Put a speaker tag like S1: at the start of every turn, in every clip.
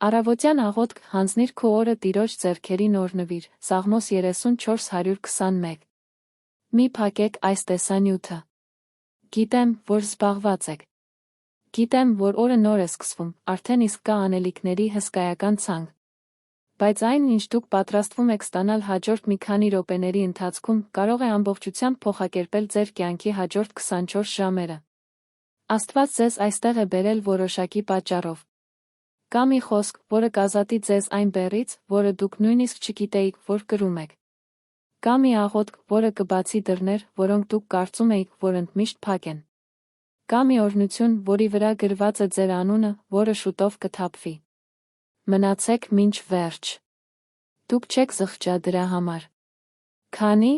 S1: Առավոտյան աղոթք հանձնիր քո օրը Տիրոջ ձեռքերին օրհնվիր, Սաղմոս 34:121։ Մի փակեք այս տեսանյութը։ Գիտեմ, որ զբաղված եք։ Գիտեմ, որ օրը նոր է սկսվում, արդեն իսկ կա անելիքների հսկայական ցանկ։ Բայց այն, ինչ դուք պատրաստվում եք ստանալ հաջորդ մի քանի րոպեների ընթացքում, կարող է ամբողջությամբ փոխակերպել ձեր կյանքի հաջորդ 24 ժամերը։ Աստված ձեզ այստեղ է բերել որոշակի պատճառով։ Կա մի խոսք, որը կազատի ձեզ այն բեռից, որը դուք նույնիսկ չգիտեիք, որ կրում եք։ Կա մի աղոթք, որը կբացի դռներ, որոնք դուք կարծում էիք, որ ընդմիշտ փակ են։ Կա մի օրհնություն, որի վրա գրված է ձեր անունը, որը շուտով կթափվի։ Մնացեք մինչ վերջ։ Դուք չեք զղջա դրա համար։ Քանի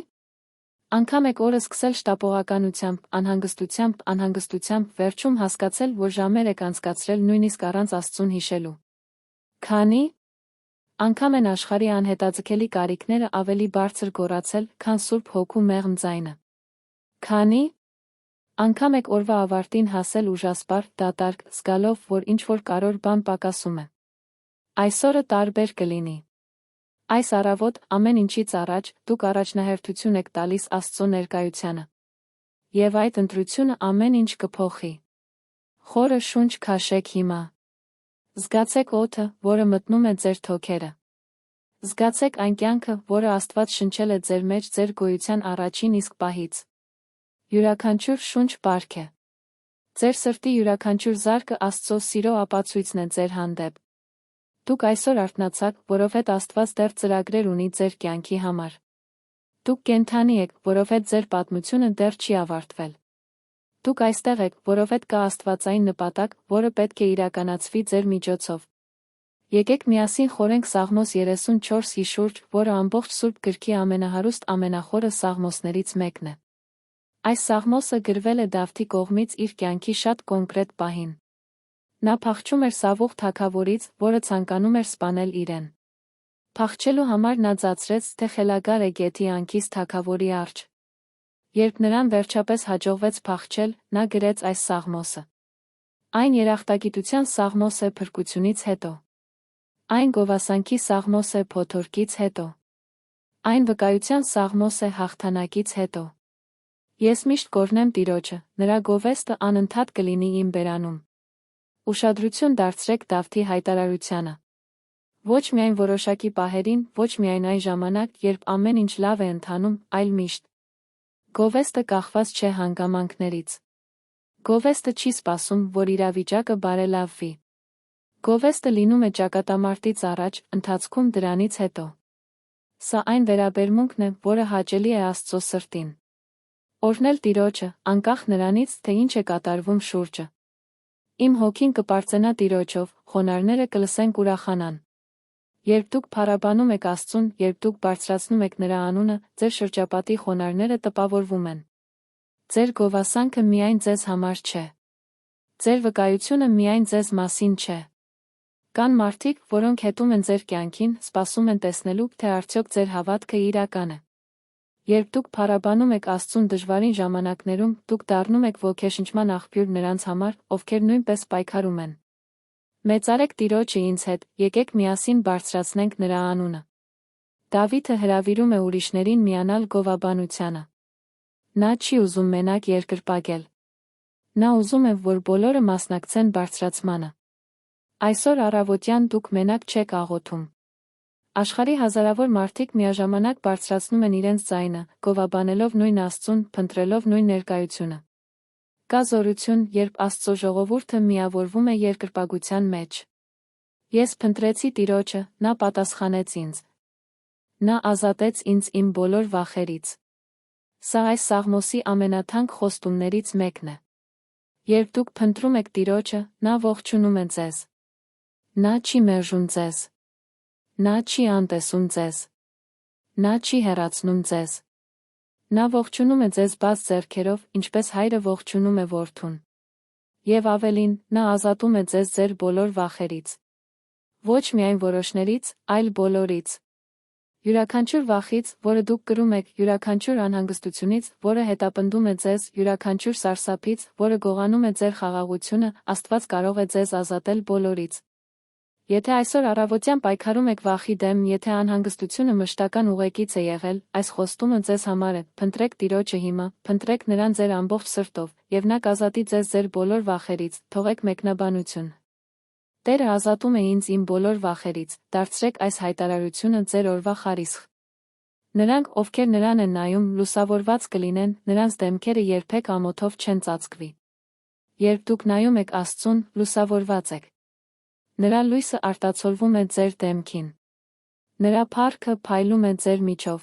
S1: անգամ եք օրը սկսել շտապողականությամբ, անհանգստությամբ, վերջում հասկացել, որ ժամեր եք անցկացրել նույնիսկ առանց Աստծուն հիշելու։ Քանի անգամ են աշխարհի անհետաձգելի կարիքները ավելի բարձր գոռացել, քան Սուրբ Հոգու մեղմ ձայնը։ Քանի անգամ եք օրվա ավարտին հասել ուժասպառ, դատարկ, զգալով, որ ինչ-որ կարևոր բան պակասում է։ Այսօրը տարբեր կլինի։ Այս առավոտ, ամեն ինչից առաջ, դուք առաջնահերթություն եք տալիս Աստծո ներկայությանը։ Եվ այդ ընտրությունը ամեն ինչ կփոխի։ Խորը շունչ քաշեք հիմա։ Զգացեք օդը, որը մտնում է ձեր թոքերը։ Զգացեք այն կյանքը, որը Աստված շնչել է ձեր մեջ ձեր գոյության առաջին իսկ պահից։ Յուրաքանչյուր շունչ պարկ է։ Ձեր սրտի յուրաքանչյուր զարկը Աստծո սիրո ապացույցն է ձեր հանդեպ։ Դուք այսօր արթնացաք, որովհետև Աստված դեռ ծրագրեր ունի ձեր կյանքի համար։ Դուք կենդանի եք, որովհետև ձեր պատմությունը դեռ չի ավարտվել։ Դուք այստեղ եք, որովհետև կա աստվածային նպատակ, որը պետք է իրականացվի ձեր միջոցով։ Եկեք միասին խորենք Սաղմոս 34-ի շուրջ, որը ամբողջ Սուրբ գրքի ամենահարուստ ամենախորը սաղմոսներից մեկն է։ Այս սաղմոսը գրվել է Դավթի կողմից իր կյանքի շատ կոնկրետ պահին։ Նա փախչում էր Սավուղ թագավորից, որը ցանկանում էր սպանել իրեն։ Փախչելու համար նա ձացրեց, թե խելագար է Գեթի անքից թագավորի առջ։ Երբ նրան վերջապես հաջողվեց փախչել, նա գրեց այս սաղմոսը։ Այն երախտագիտության սաղմոս է փրկությունից հետո։ Այն գովասանքի սաղմոս է փոթորկից հետո։ Այն վկայության սաղմոս է հաղթանակից հետո։ Ես միշտ կօրհնեմ Տիրոջը, նրա գովեստը անընդհատ կլինի իմ բերանում։ Ուշադրություն դարձրեք Դավթի հայտարարությանը։ Ոչ միայն որոշակի պահերին, ոչ միայն այն ժամանակ, երբ ամեն ինչ լավ է ընթանում, այլ միշտ։ Գովեստը կախված չէ հանգամանքներից։ Գովեստը չի սպասում, որ իրավիճակը բարելավվի։ Գովեստը լինում է ճակատամարտից առաջ, ընթացքում դրանից հետո։ Սա այն վերաբերմունքն է, որը հաճելի է Աստծո սրտին։ Օրհնել Տիրոջը, անկախ նրանից, թե ինչ է կատարվում շուրջը։ Իմ հոգին կպարծենա Տիրոջով, խոնարհները կլսենք ուրախանան։ Երբ դուք փառաբանում եք Աստծուն, երբ դուք բարձրացնում եք նրա անունը, ձեր շրջապատի խոնարհները տպավորվում են։ Ձեր գովասանքը միայն ձեզ համար չէ։ Ձեր վկայությունը միայն ձեզ մասին չէ։ Կան մարդիկ, որոնք հետում են ձեր կյանքին, սպասում են տեսնելու, թե արդյոք ձեր հավատքը իրական է։ Երբ դուք փառաբանում եք Աստծուն դժվարին ժամանակներում, դուք դառնում եք ոգեշնչման աղբյուր նրանց համար, ովքեր նույնպես պայքարում են։ Մեծարեք Տիրոջը ինձ հետ, եկեք միասին բարձրացնենք նրա անունը։ Դավիթը հրավիրում է ուրիշներին միանալ գովաբանությանը։ Նա չի ուզում մենակ երկրպագել։ Նա ուզում է, որ բոլորը մասնակցեն բարձրացմանը։ Այսօր առավոտյան դուք մենակ չեք աղոթում։ Աշխարհի հազարավոր մարդիկ միաժամանակ բարձրացնում են իրենց ձայնը, գովաբանելով նույն Աստծուն, փնտրելով նույն ներկայությունը։ Կա զորություն, երբ Աստծո ժողովուրդը միավորվում է երկրպագության մեջ։ Ես փնտրեցի Տիրոջը, նա պատասխանեց ինձ։ Նա ազատեց ինձ իմ բոլոր վախերից։ Սա այս սաղմոսի ամենաթանկ խոստումներից մեկն է։ Երբ դուք փնտրում եք Տիրոջը, նա ողջունում է ձեզ։ Նա չի մերժում ձեզ։ Նա չի անտեսում ձեզ։ Նա չի հեռացնում ձեզ։ Նա ողջունում է ձեզ բաց ձեռքերով, ինչպես հայրը ողջունում է որդուն։ Եվ ավելին, նա ազատում է ձեզ ձեր բոլոր վախերից։ Ոչ միայն որոշներից, այլ բոլորից։ Յուրաքանչյուր վախից, որը դուք կրում եք, յուրաքանչյուր անհանգստությունից, որը հետապնդում է ձեզ, յուրաքանչյուր սարսափից, որը գողանում է ձեր խաղաղությունը, Աստված կարող է ձեզ ազատել բոլորից։ Եթե այսօր առավոտյան պայքարում եք վախի դեմ, եթե անհանգստությունը մշտական ուղեկից է եղել, այս խոստումը ձեզ համար է, փնտրեք Տիրոջը հիմա, փնտրեք Նրան ձեր ամբողջ սրտով, եւ Նա կազատի ձեզ ձեր բոլոր վախերից, թողեք մեկնաբանություն։ Տերը ազատում է ինձ իմ բոլոր վախերից, դարձրեք այս հայտարարությունը ձեր օրվա խարիսխ։ Նրանք, ովքեր Նրան են նայում, լուսավորված կլինեն, նրանց դեմքերը երբեք ամոթով չեն ծածկվի։ Երբ դուք նայում եք Աստծուն, լուսավորված եք։ Նրա լույսը արտացոլվում է ձեր դեմքին։ Նրա փառքը փայլում է ձեր միջով։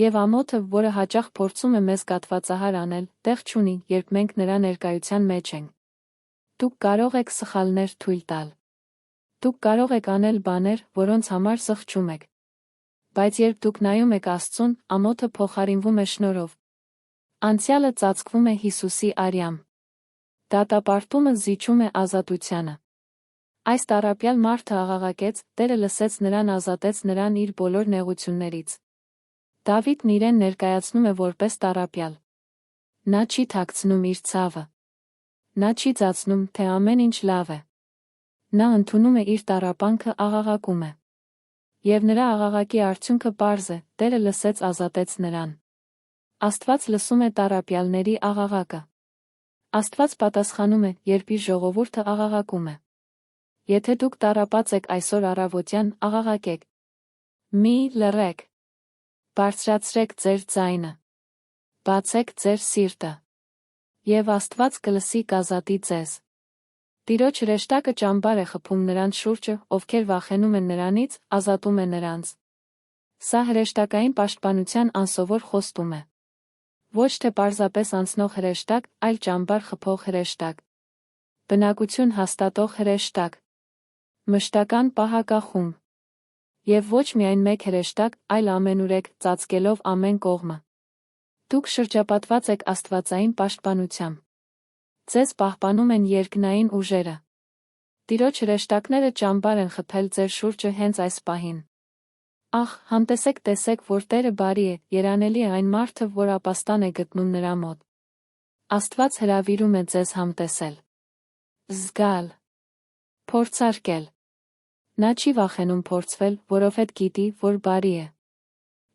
S1: Եվ ամոթը, որը հաճախ փորձում է մեզ կատվածահար անել, տեղ չունի, երբ մենք նրա ներկայության մեջ ենք։ Դուք կարող եք սխալներ թույլ տալ։ Դուք կարող եք անել բաներ, որոնց համար զղջում եք։ Բայց երբ դուք նայում եք Աստծուն, ամոթը փոխարինվում է շնորհով։ Անցյալը ծածկվում է Հիսուսի արյամբ։ Դատապարտումը զիջում է ազատությանը։ Այս տառապյալ մարդը աղաղակեց, Տերը լսեց նրան, ազատեց նրան իր բոլոր նեղություններից։ Դավիթն իրեն ներկայացնում է որպես տառապյալ։ Նա չի թաքցնում իր ցավը։ Նա չի ձացնում, թե ամեն ինչ լավ է։ Նա ընդունում է իր տառապանքը, աղաղակում է։ Եվ նրա աղաղակի արդյունքը պարզ է, Տերը լսեց, ազատեց նրան։ Աստված լսում է տառապյալների աղաղակը։ Աստված պատասխանում է, երբ իր ժողովուրդը աղաղակում է։ Եթե դուք տառապած եք այսօր առավոտյան, աղաղակեք։ Մի լռեք։ Բարձրացրեք ձեր ձայնը։ Բացեք ձեր սիրտը։ Եվ Աստված կլսի, կազատի ձեզ։ Տիրոջ հրեշտակը ճամբար է խփում նրանց շուրջը, ովքեր վախենում են նրանից, ազատում է նրանց։ Սա հրեշտակային պաշտպանության անսովոր խոստում է։ Ոչ թե պարզապես անցնող հրեշտակ, այլ ճամբար խփող հրեշտակ։ Բնակություն հաստատող հրեշտակ։ Մշտական պահակախումբ։ Եվ ոչ միայն մեկ հրեշտակ, այլ ամենուրեք, ծածկելով ամեն կողմը։ Դուք շրջապատված եք աստվածային պաշտպանությամբ։ Ձեզ պահպանում են երկնային ուժերը։ Տիրոջ հրեշտակները ճամբար են խփել ձեր շուրջը հենց այս պահին։ Ահ, համտեսեք, տեսեք, որ Տերը բարի է, երանելի է այն մարդը, որ ապաստան է գտնում նրա մոտ։ Աստված հրավիրում է ձեզ համտեսել։ Զգալ։ Փորձարկել։ Նա չի վախենում փորձվել, որովհետև գիտի, որ բարի է։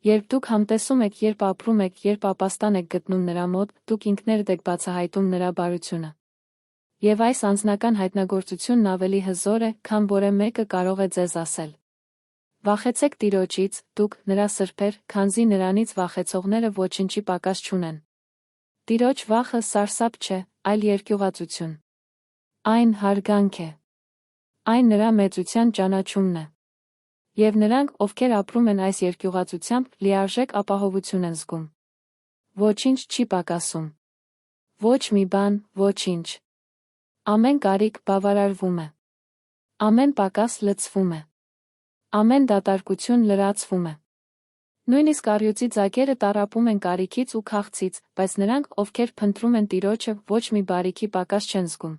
S1: Երբ դուք համտեսում եք, երբ ապրում եք, երբ ապաստան եք գտնում նրա մոտ, դուք ինքներդ եք բացահայտում նրա բարությունը։ Եվ այս անձնական հայտնագործությունն ավելի հզոր է, քան որը մեկը կարող է ձեզ ասել։ Վախեցեք Տիրոջից, դուք, նրա սրբեր, քանզի նրանից վախեցողները ոչնչի պակաս չունեն։ Տիրոջ վախը սարսափ չէ, այլ երկյուղածություն։ Այն հարգանք է։ Այն նրա մեծության ճանաչումն է։ Եվ նրանք, ովքեր ապրում են այս երկյուղածությամբ, լիարժեք ապահովություն են զգում։ Ոչինչ չի պակասում։ Ոչ մի բան, ոչինչ։ Ամեն կարիք բավարարվում է։ Ամեն պակաս լցվում է։ Ամեն դատարկություն լրացվում է։ Նույնիսկ առյուծի ձագերը տառապում են կարիքից ու քաղցից, բայց նրանք, ովքեր փնտրում են Տիրոջը, ոչ մի բարիքի պակաս չեն զգում։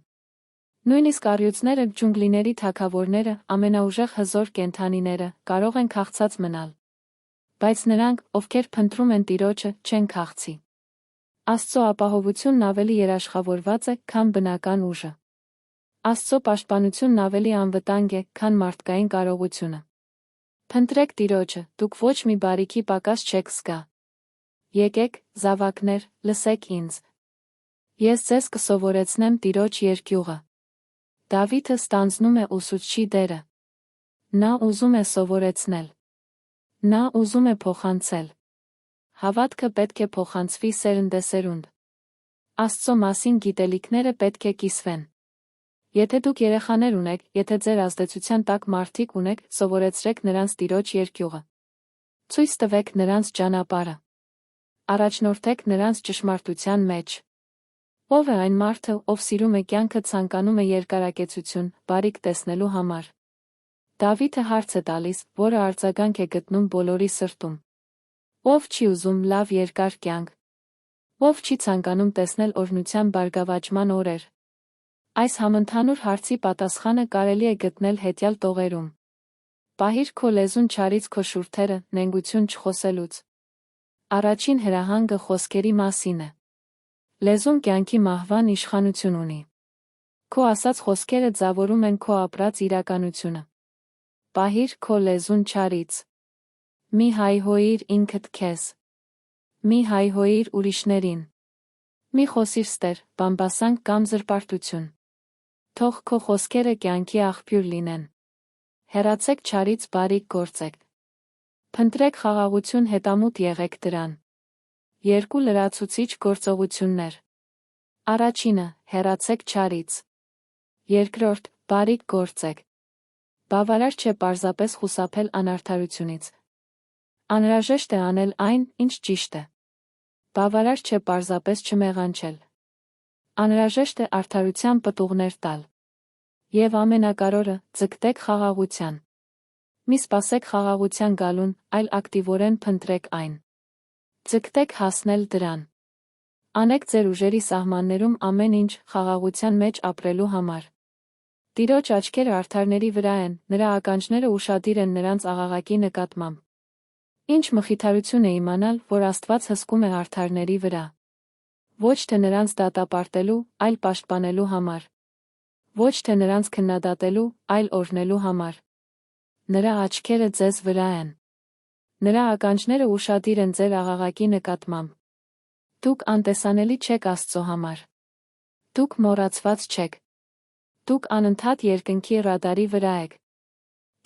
S1: Նույնիսկ առյուծները, ջունգլիների թագավորները, ամենաուժեղ հզոր կենդանիները, կարող են քաղցած մնալ։ Բայց նրանք, ովքեր փնտրում են Տիրոջը, չեն քաղցի։ Աստծո ապահովությունն ավելի երաշխավորված է, քան բնական ուժը։ Աստծո պաշտպանությունն ավելի անվտանգ է, քան մարդկային կարողությունը։ Փնտրեք Տիրոջը, դուք ոչ մի բարիքի պակաս չեք զգա։ Եկեք, զավակներ, լսեք ինձ։ Ես ձեզ կսովորեցնեմ Տիրոջ երկյուղը։ Դավիթը ստանձնում է ուսուցչի դերը։ Նա ուզում է սովորեցնել։ Նա ուզում է փոխանցել։ Հավատքը պետք է փոխանցվի սերնդեսերունդ։ Աստծո մասին գիտելիքները պետք է կիսվեն։ Եթե դուք երեխաներ ունեք, եթե ձեր ազդեցության տակ մարդիկ ունեք, սովորեցրեք նրանց Տիրոջ երկյուղը։ Ցույց տվեք նրանց ճանապարհը։ Առաջնորդեք նրանց ճշմարտության մեջ։ Ո՞վ է այն մարդը, ով սիրում է կյանքը, ցանկանում է երկարակեցություն, բարիք տեսնելու համար։ Դավիթը հարց է տալիս, որը արձագանք է գտնում բոլորի սրտում։ Ով չի ուզում լավ երկար կյանք։ Ով չի ցանկանում տեսնել օրհնության բարգավաճման օրեր։ Այս համընդհանուր հարցի պատասխանը կարելի է գտնել հետյալ տողերում։ Պահիր քո լեզուն չարից քո շուրթերը, նենգություն չխոսելուց։ Առաջին հրահանգը խոսքերի մասին է։ Լեզուն կյանքի մահվան իշխանություն ունի։ Քո ասած խոսքերը ձավորում են քո ապրած իրականությունը։ Պահիր քո լեզուն չարից։ Մի հայհոյիր ինքդ քեզ։ Մի հայհոյիր ուրիշներին։ Մի խոսիր ստեր, բամբասանք կամ զրպարտություն։ Թող քո խոսքերը կյանքի աղբյուր լինեն։ Հեռացեք չարից, բարիք գործեք։ Փնտրեք խաղաղություն, հետամուտ եղեք դրան։ 2 լրացուցիչ գործողություններ։ Առաջինը՝ հեռացեք չարից։ Երկրորդ՝ բարիք գործեք։ Բավարար չէ պարզապես խուսափել անարդարությունից։ Անհրաժեշտ է անել այն, ինչ ճիշտ է։ Բավարար չէ պարզապես չմեղանչել։ Անհրաժեշտ է արդարության պտուղներ տալ։ Եվ ամենակարևորը՝ ձգտեք խաղաղության։ Մի սպասեք խաղաղության գալուն, այլ ակտիվորեն փնտրեք այն։ Ձգտեք հասնել դրան։ Անեք ձեր ուժերի սահմաններում ամեն ինչ խաղաղության մեջ ապրելու համար։ Տիրոջ աչքերը արդարների վրա են, նրա ականջները ուշադիր են նրանց աղաղակի նկատմամբ։ Ինչ մխիթարություն է իմանալ, որ Աստված հսկում է արդարների վրա։ Ոչ թե նրանց դատապարտելու, այլ պաշտպանելու համար։ Ոչ թե նրանց քննադատելու, այլ օրհնելու համար։ Նրա աչքերը ձեզ վրա են։ Նրա ականջները ուշադիր են ձեր աղաղակի նկատմամբ։ Դուք անտեսանելի չեք Աստծո համար։ Դուք մոռացված չեք։ Դուք անընդհատ երկնքի ռադարի վրա եք։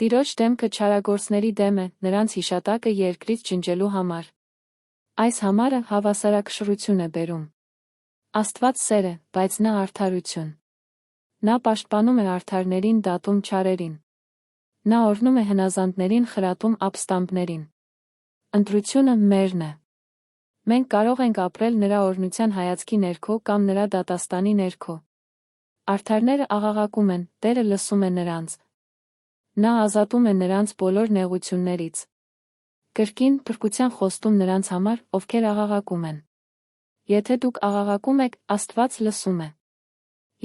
S1: Տիրոջ դեմքը չարագործների դեմ է, նրանց հիշատակը երկրից ջնջելու համար։ Այս համարը հավասարակշռություն է բերում։ Աստված սեր է, բայց նա արդարություն։ Նա պաշտպանում է արդարներին, դատում չարերին։ Նա օրհնում է հնազանդներին, խրատում ապստամբներին։ Ընտրությունը մերն է։ Մենք կարող ենք ապրել նրա օրհնության հայացքի ներքո կամ նրա դատաստանի ներքո։ Արդարները աղաղակում են, Տերը լսում է նրանց։ Նա ազատում է նրանց բոլոր նեղություններից։ Կրկին փրկության խոստում նրանց համար, ովքեր աղաղակում են։ Եթե դուք աղաղակում եք, Աստված լսում է։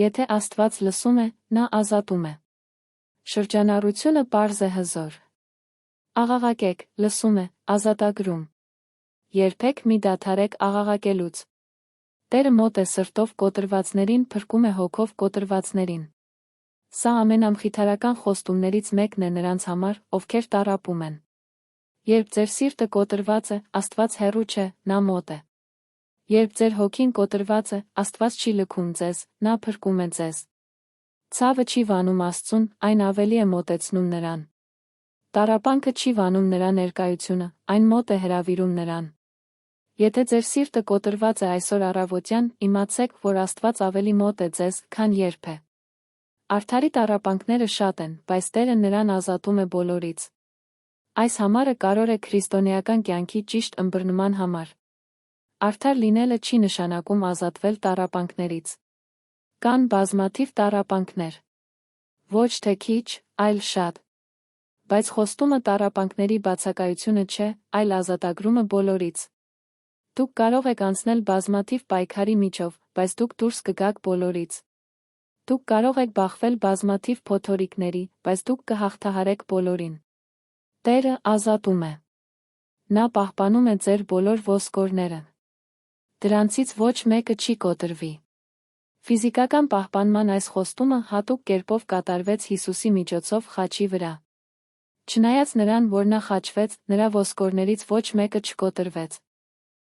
S1: Եթե Աստված լսում է, նա ազատում է։ Շրջանառությունը պարզ է հզոր։ Աղաղակեք, լսում է, ազատագրում։ Երբեք մի դադարեք աղաղակելուց։ Տերը մոտ է սրտով կոտրվածներին, փրկում է հոգով կոտրվածներին։ Սա ամենամխիթարական խոստումներից մեկն է նրանց համար, ովքեր տառապում են։ Երբ ձեր սիրտը կոտրված է, Աստված հեռու չէ, նա մոտ է։ Երբ ձեր հոգին կոտրված է, Աստված չի լքում ձեզ, նա փրկում է ձեզ։ Ցավը չի վանում Աստծուն, այն ավելի է մոտեցնում նրան։ Տառապանքը չի վանում նրա ներկայությունը, այն մոտ է հրավիրում նրան։ Եթե ձեր սիրտը կոտրված է այսօր առավոտյան, իմացեք, որ Աստված ավելի մոտ է ձեզ, քան երբ է։ Արդարի տառապանքները շատ են, բայց Տերը նրան ազատում է բոլորից։ Այս համարը կարևոր է քրիստոնեական կյանքի ճիշտ ըմբռնման համար։ Արդար լինելը չի նշանակում ազատվել տառապանքներից։ Կան բազմաթիվ տառապանքներ։ Ոչ թե քիչ, այլ շատ։ Բայց խոստումը տառապանքների բացակայությունը չէ, այլ ազատագրումը բոլորից։ Դուք կարող եք անցնել բազմաթիվ պայքարի միջով, բայց դուք դուրս կգաք բոլորից։ Դուք կարող եք բախվել բազմաթիվ փոթորիկների, բայց դուք կհաղթահարեք բոլորին։ Տերը ազատում է։ Նա պահպանում է ձեր բոլոր ոսկորները։ Դրանցից ոչ մեկը չի կոտրվի։ Ֆիզիկական պահպանման այս խոստումը հատուկ կերպով կատարվեց Հիսուսի միջոցով խաչի վրա։ Չնայած նրան, որ նա խաչվեց, նրա ոսկորներից ոչ մեկը չկոտրվեց։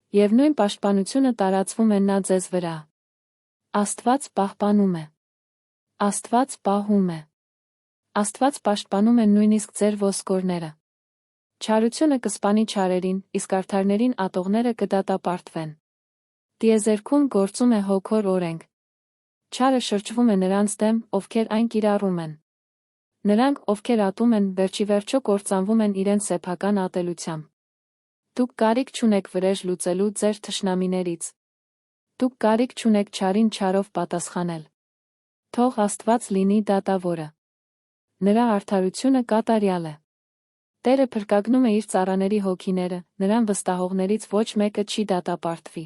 S1: Եվ նույն պաշտպանությունը տարածվում է նա ձեզ վրա։ Աստված պահպանում է։ Աստված պահում է։ Աստված պաշտպանում է նույնիսկ ձեր ոսկորները։ Չարությունը կսպանի չարերին, իսկ արդարներին ատողները կդատապարտվեն։ Տիեզերքում գործում է հոգոր օրենք։ Չարը շրջվում է նրանց դեմ, ովքեր այն կիրառում են։ Նրանք, ովքեր ատում են, վերջիվերջո կործանվում են իրենց սեփական ատելությամբ։ Դուք կարիք չունեք վրեժ լուծելու ձեր թշնամիներից։ Դուք կարիք չունեք չարին չարով պատասխանել։ Թող Աստված լինի դատավորը։ Նրա արդարությունը կատարյալ է։ Տերը փրկագնում է իր ծառաների հոգիները, նրան վստահողներից ոչ մեկը չի դատապարտվի։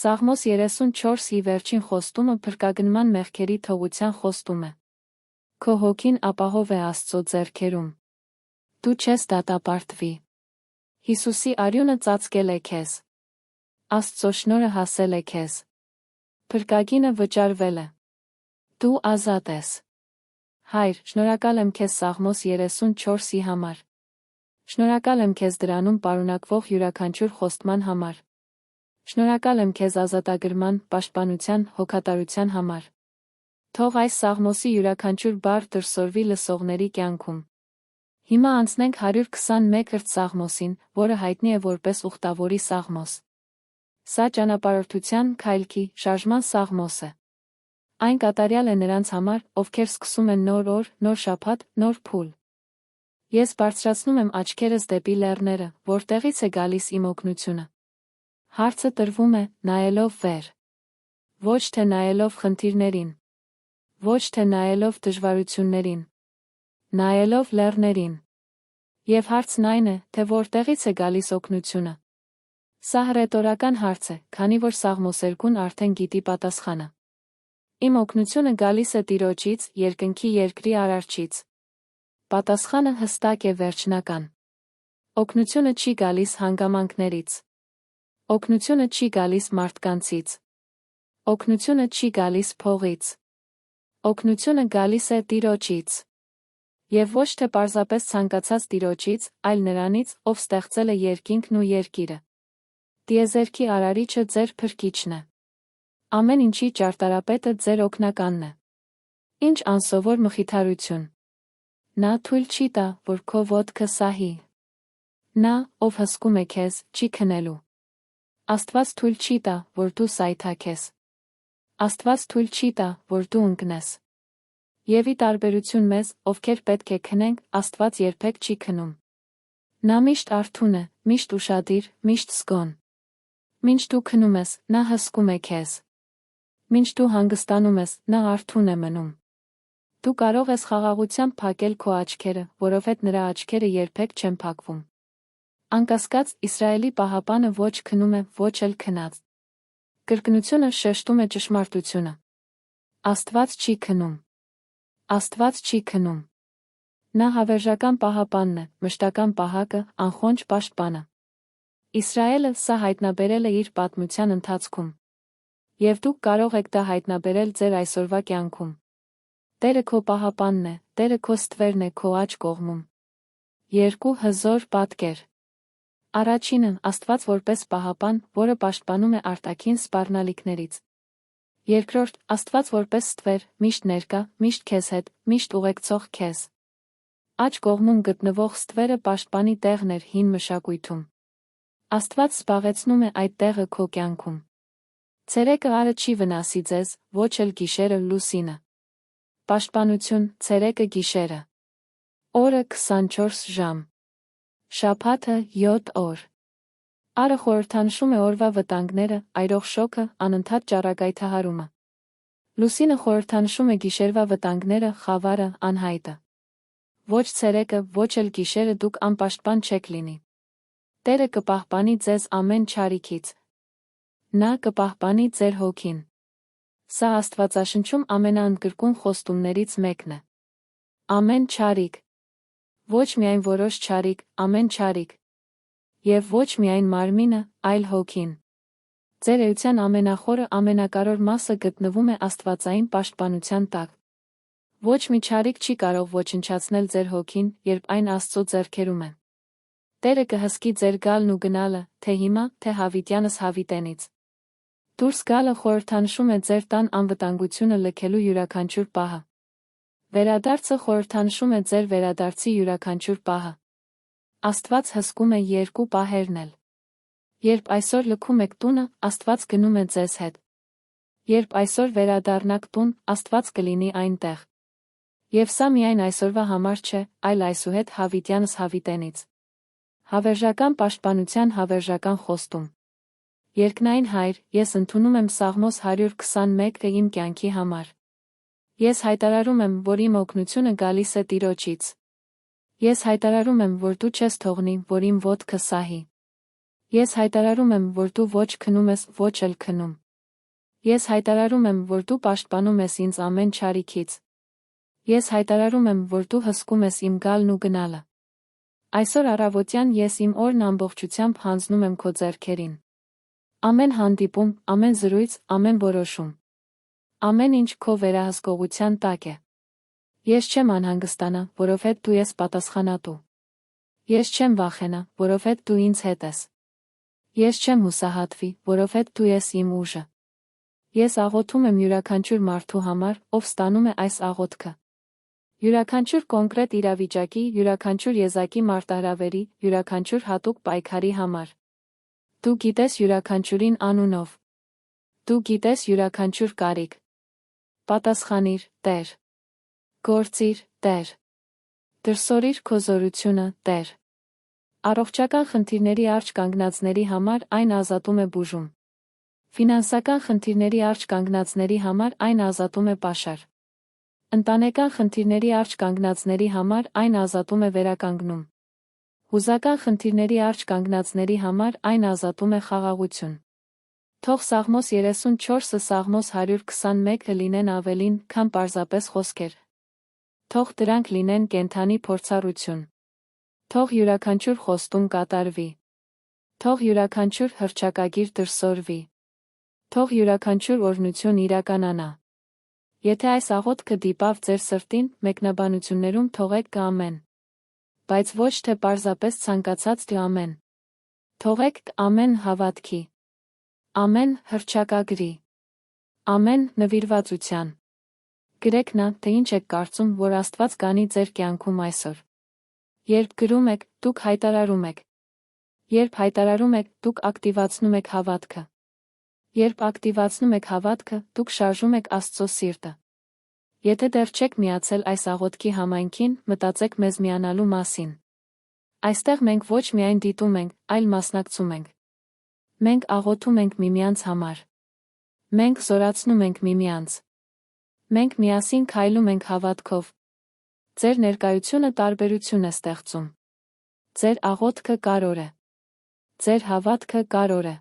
S1: Սաղմոս 34-ի վերջին խոստումը փրկագնման մեղքերի թողության խոստում է։ Քո հոգին ապահով է Աստծո ձեռքերում։ Դու չես դատապարտվի։ Հիսուսի արյունը ծածկել է քեզ։ Աստծո շնորհը հասել է քեզ։ Փրկագինը վճարվել է։ Դու ազատ ես։ Հայր, շնորհակալ եմ քեզ Սաղմոս 34-ի համար։ Շնորհակալ եմ քեզ դրանում պարունակվող յուրաքանչյուր խոստման համար։ Շնորհակալ եմ քեզ ազատագրման, պաշտպանության, հոգատարության համար։ Թող այս Սաղմոսի յուրաքանչյուր բառ դրսևորվի լսողների կյանքում։ Հիմա անցնենք 121-րդ Սաղմոսին, որը հայտնի է որպես ուխտավորի Սաղմոս։ Սա ճանապարհորդության, քայլքի, շարժման Սաղմոս է։ Այն կատարյալ է նրանց համար, ովքեր սկսում են նոր օր, նոր շաբաթ, նոր փուլ։ Ես բարձրացնում եմ աչքերս դեպի լեռները, որտեղից է գալիս իմ օգնությունը։ Հարցը տրվում է, նայելով վեր։ Ոչ թե նայելով խնդիրներին։ Ոչ թե նայելով դժվարություններին։ Նայելով լեռներին։ Եվ հարցն այն է, թե որտեղից է գալիս օգնությունը։ Սա հռետորական հարց է, քանի որ Սաղմոս 2-ն արդեն գիտի պատասխանը։ Իմ օգնությունը գալիս է Տիրոջից, երկնքի երկրի Արարչից։ Պատասխանը հստակ է վերջնական։ Օգնությունը չի գալիս հանգամանքներից։ Օգնությունը չի գալիս մարդկանցից։ Օգնությունը չի գալիս փողից։ Օգնությունը գալիս է Տիրոջից։ Եվ ոչ թե պարզապես ցանկացած Տիրոջից, այլ նրանից, ով ստեղծել է երկինքն ու երկիրը։ Տիեզերքի Արարիչը ձեր Փրկիչն է։ Ամեն ինչի ճարտարապետը ձեր օգնականն է։ Ինչ անսովոր մխիթարություն։ Նա թույլ չի տա, որ քո ոտքը սահի։ Նա, ով հսկում է քեզ, չի քնելու։ Աստված թույլ չի տա, որ դու սայթաքես։ Աստված թույլ չի տա, որ դու ընկնես։ Եվ ի տարբերություն մեզ, ովքեր պետք է քնենք, Աստված երբեք չի քնում։ Նա միշտ արթուն է, միշտ ուշադիր, միշտ զգոն։ Մինչ դու քնում ես, նա հսկում է քեզ։ Մինչ դու հանգստանում ես, նա արթուն է մնում։ Դու կարող ես խաղաղությամբ փակել քո աչքերը, որովհետև նրա աչքերը երբեք չեն փակվում։ Անկասկած, Իսրայելի պահապանը ոչ քնում է, ոչ էլ քնած։ Կրկնությունը շեշտում է ճշմարտությունը։ Աստված չի քնում։ Աստված չի քնում։ Նա հավերժական պահապանն է, մշտական պահակը, անխոնջ պաշտպանը։ Իսրայելը սա հայտնաբերել է իր պատմության ընթացքում։ Եվ դուք կարող եք դա հայտնաբերել ձեր այսօրվա կյանքում։ Տերը քո պահապանն է, Տերը քո ստվերն է քո աջ կողմում։ Երկու հզոր պատկեր։ Առաջինը, Աստված որպես պահապան, որը պաշտպանում է արտաքին սպառնալիքներից։ Երկրորդ, Աստված որպես ստվեր, միշտ ներկա, միշտ քեզ հետ, միշտ ուղեկցող քեզ։ Աջ կողմում գտնվող ստվերը պաշտպանի տեղն էր հին մշակույթում։ Աստված զբաղեցնում է այդ տեղը քո կյանքում։ Ցերեկը արը չի վնասի ձեզ, ոչ էլ գիշերը լուսինը։ Պաշտպանություն, ցերեկը գիշերը։ Օրը 24 ժամ։ Շաբաթը 7 օր։ Արը խորհրդանշում է օրվա վտանգները, այրող շոքը, անընդհատ ճառագայթահարումը։ Լուսինը խորհրդանշում է գիշերվա վտանգները, խավարը, անհայտը։ Ոչ ցերեկը, ոչ էլ գիշերը դուք անպաշտպան չեք լինի։ Տերը կպահպանի ձեզ ամեն չարիքից։ Նա կպահպանի ձեր հոգին։ Սա Աստվածաշնչում ամենաընդգրկուն խոստումներից մեկն է։ Ամեն չարիք։ Ոչ միայն որոշ չարիք, ամեն չարիք։ Եվ ոչ միայն մարմինը, այլ հոգին։ Ձեր էության ամենախորը ամենակարևոր մասը գտնվում է աստվածային պաշտպանության տակ։ Ոչ մի չարիք չի կարող ոչնչացնել ձեր հոգին, երբ այն Աստծո ձեռքերում է։ Տերը կհսկի ձեր գալն ու գնալը, թե հիմա, թե հավիտյանս հավիտենից։ Դուրս գալը խորհրդանշում է ձեր տան անվտանգությունը լքելու յուրաքանչյուր պահը։ Վերադարձը խորհրդանշում է ձեր վերադարձի յուրաքանչյուր պահը։ Աստված հսկում է երկու պահերն էլ։ Երբ այսօր լքում եք տունը, Աստված գնում է ձեզ հետ։ Երբ այսօր վերադառնաք տուն, Աստված կլինի այնտեղ։ Եվ սա միայն այսօրվա համար չէ, այլ այսուհետ հավիտյանս հավիտենից։ Հավերժական պաշտպանության հավերժական խոստում։ Երկնային Հայր, ես ընդունում եմ Սաղմոս 121-ը իմ կյանքի համար։ Ես հայտարարում եմ, որ իմ օգնությունը գալիս է Տիրոջից։ Ես հայտարարում եմ, որ դու չես թողնի, որ իմ ոտքը սահի։ Ես հայտարարում եմ, որ դու ոչ քնում ես, ոչ էլ քնում։ Ես հայտարարում եմ, որ դու պաշտպանում ես ինձ ամեն չարիքից։ Ես հայտարարում եմ, որ դու հսկում ես իմ գալն ու գնալը։ Այսօր առավոտյան ես իմ օրն ամբողջությամբ հանձնում եմ քո ձեռքերին։ Ամեն հանդիպում, ամեն զրույց, ամեն որոշում։ Ամեն ինչ քո վերահսկողության տակ է։ Ես չեմ անհանգստանա, որովհետև դու ես պատասխանատու։ Ես չեմ վախենա, որովհետև դու ինձ հետ ես։ Ես չեմ հուսահատվի, որովհետև դու ես իմ ուժը։ Ես աղոթում եմ յուրաքանչյուր մարդու համար, ով ստանում է այս աղոթքը։ Յուրաքանչյուր կոնկրետ իրավիճակի, յուրաքանչյուր եզակի մարտահրավերի, յուրաքանչյուր հատուկ պայքարի համար։ Դու գիտես յուրաքանչյուրին անունով։ Դու գիտես յուրաքանչյուր կարիք։ Պատասխանիր, Տեր։ Գործիր, Տեր։ Դրսորիր քո զորությունը, Տեր։ Առողջական խնդիրների արջ կանգնածների համար այն ազատում է բուժում։ Ֆինանսական խնդիրների արջ կանգնածների համար այն ազատում է պաշար։ Ընտանեկան խնդիրների արջ կանգնածների համար այն ազատում է վերականգնում։ Հուզական խնդիրների արջ կանգնածների համար այն ազատում է խաղաղություն։ Թող Սաղմոս 34-ը Սաղմոս 121-ը լինեն ավելին, քան պարզապես խոսքեր։ Թող դրանք լինեն կենդանի փորձառություն։ Թող յուրաքանչյուր խոստում կատարվի։ Թող յուրաքանչյուր հռչակագիր դրսորվի։ Թող յուրաքանչյուր օրհնություն իրականանա։ Եթե այս աղոթքը դիպավ ձեր սրտին, մեկնաբանություններում թողեք ամեն։ Բայց ոչ թե պարզապես ցանկացած ամեն։ Թողեք ամեն հավատքի։ Ամեն հռչակագրի։ Ամեն նվիրվածության։ Գրեք նա, թե ինչ եք կարծում, որ Աստված կանի ձեր կյանքում այսօր։ Երբ գրում եք, դուք հայտարարում եք։ Երբ հայտարարում եք, դուք ակտիվացնում եք հավատքը։ Երբ ակտիվացնում եք հավատքը, դուք շարժում եք Աստծո սիրտը։ Եթե դեռ չեք միացել այս աղոթքի համայնքին, մտածեք մեզ միանալու մասին։ Այստեղ մենք ոչ միայն դիտում ենք, այլ մասնակցում ենք։ Մենք աղոթում ենք միմյանց համար։ Մենք զորացնում ենք միմյանց։ Մենք միասին քայլում ենք հավատքով։ Ձեր ներկայությունը տարբերություն է ստեղծում։ Ձեր աղոթքը կարևոր է։ Ձեր հավատքը կարևոր է։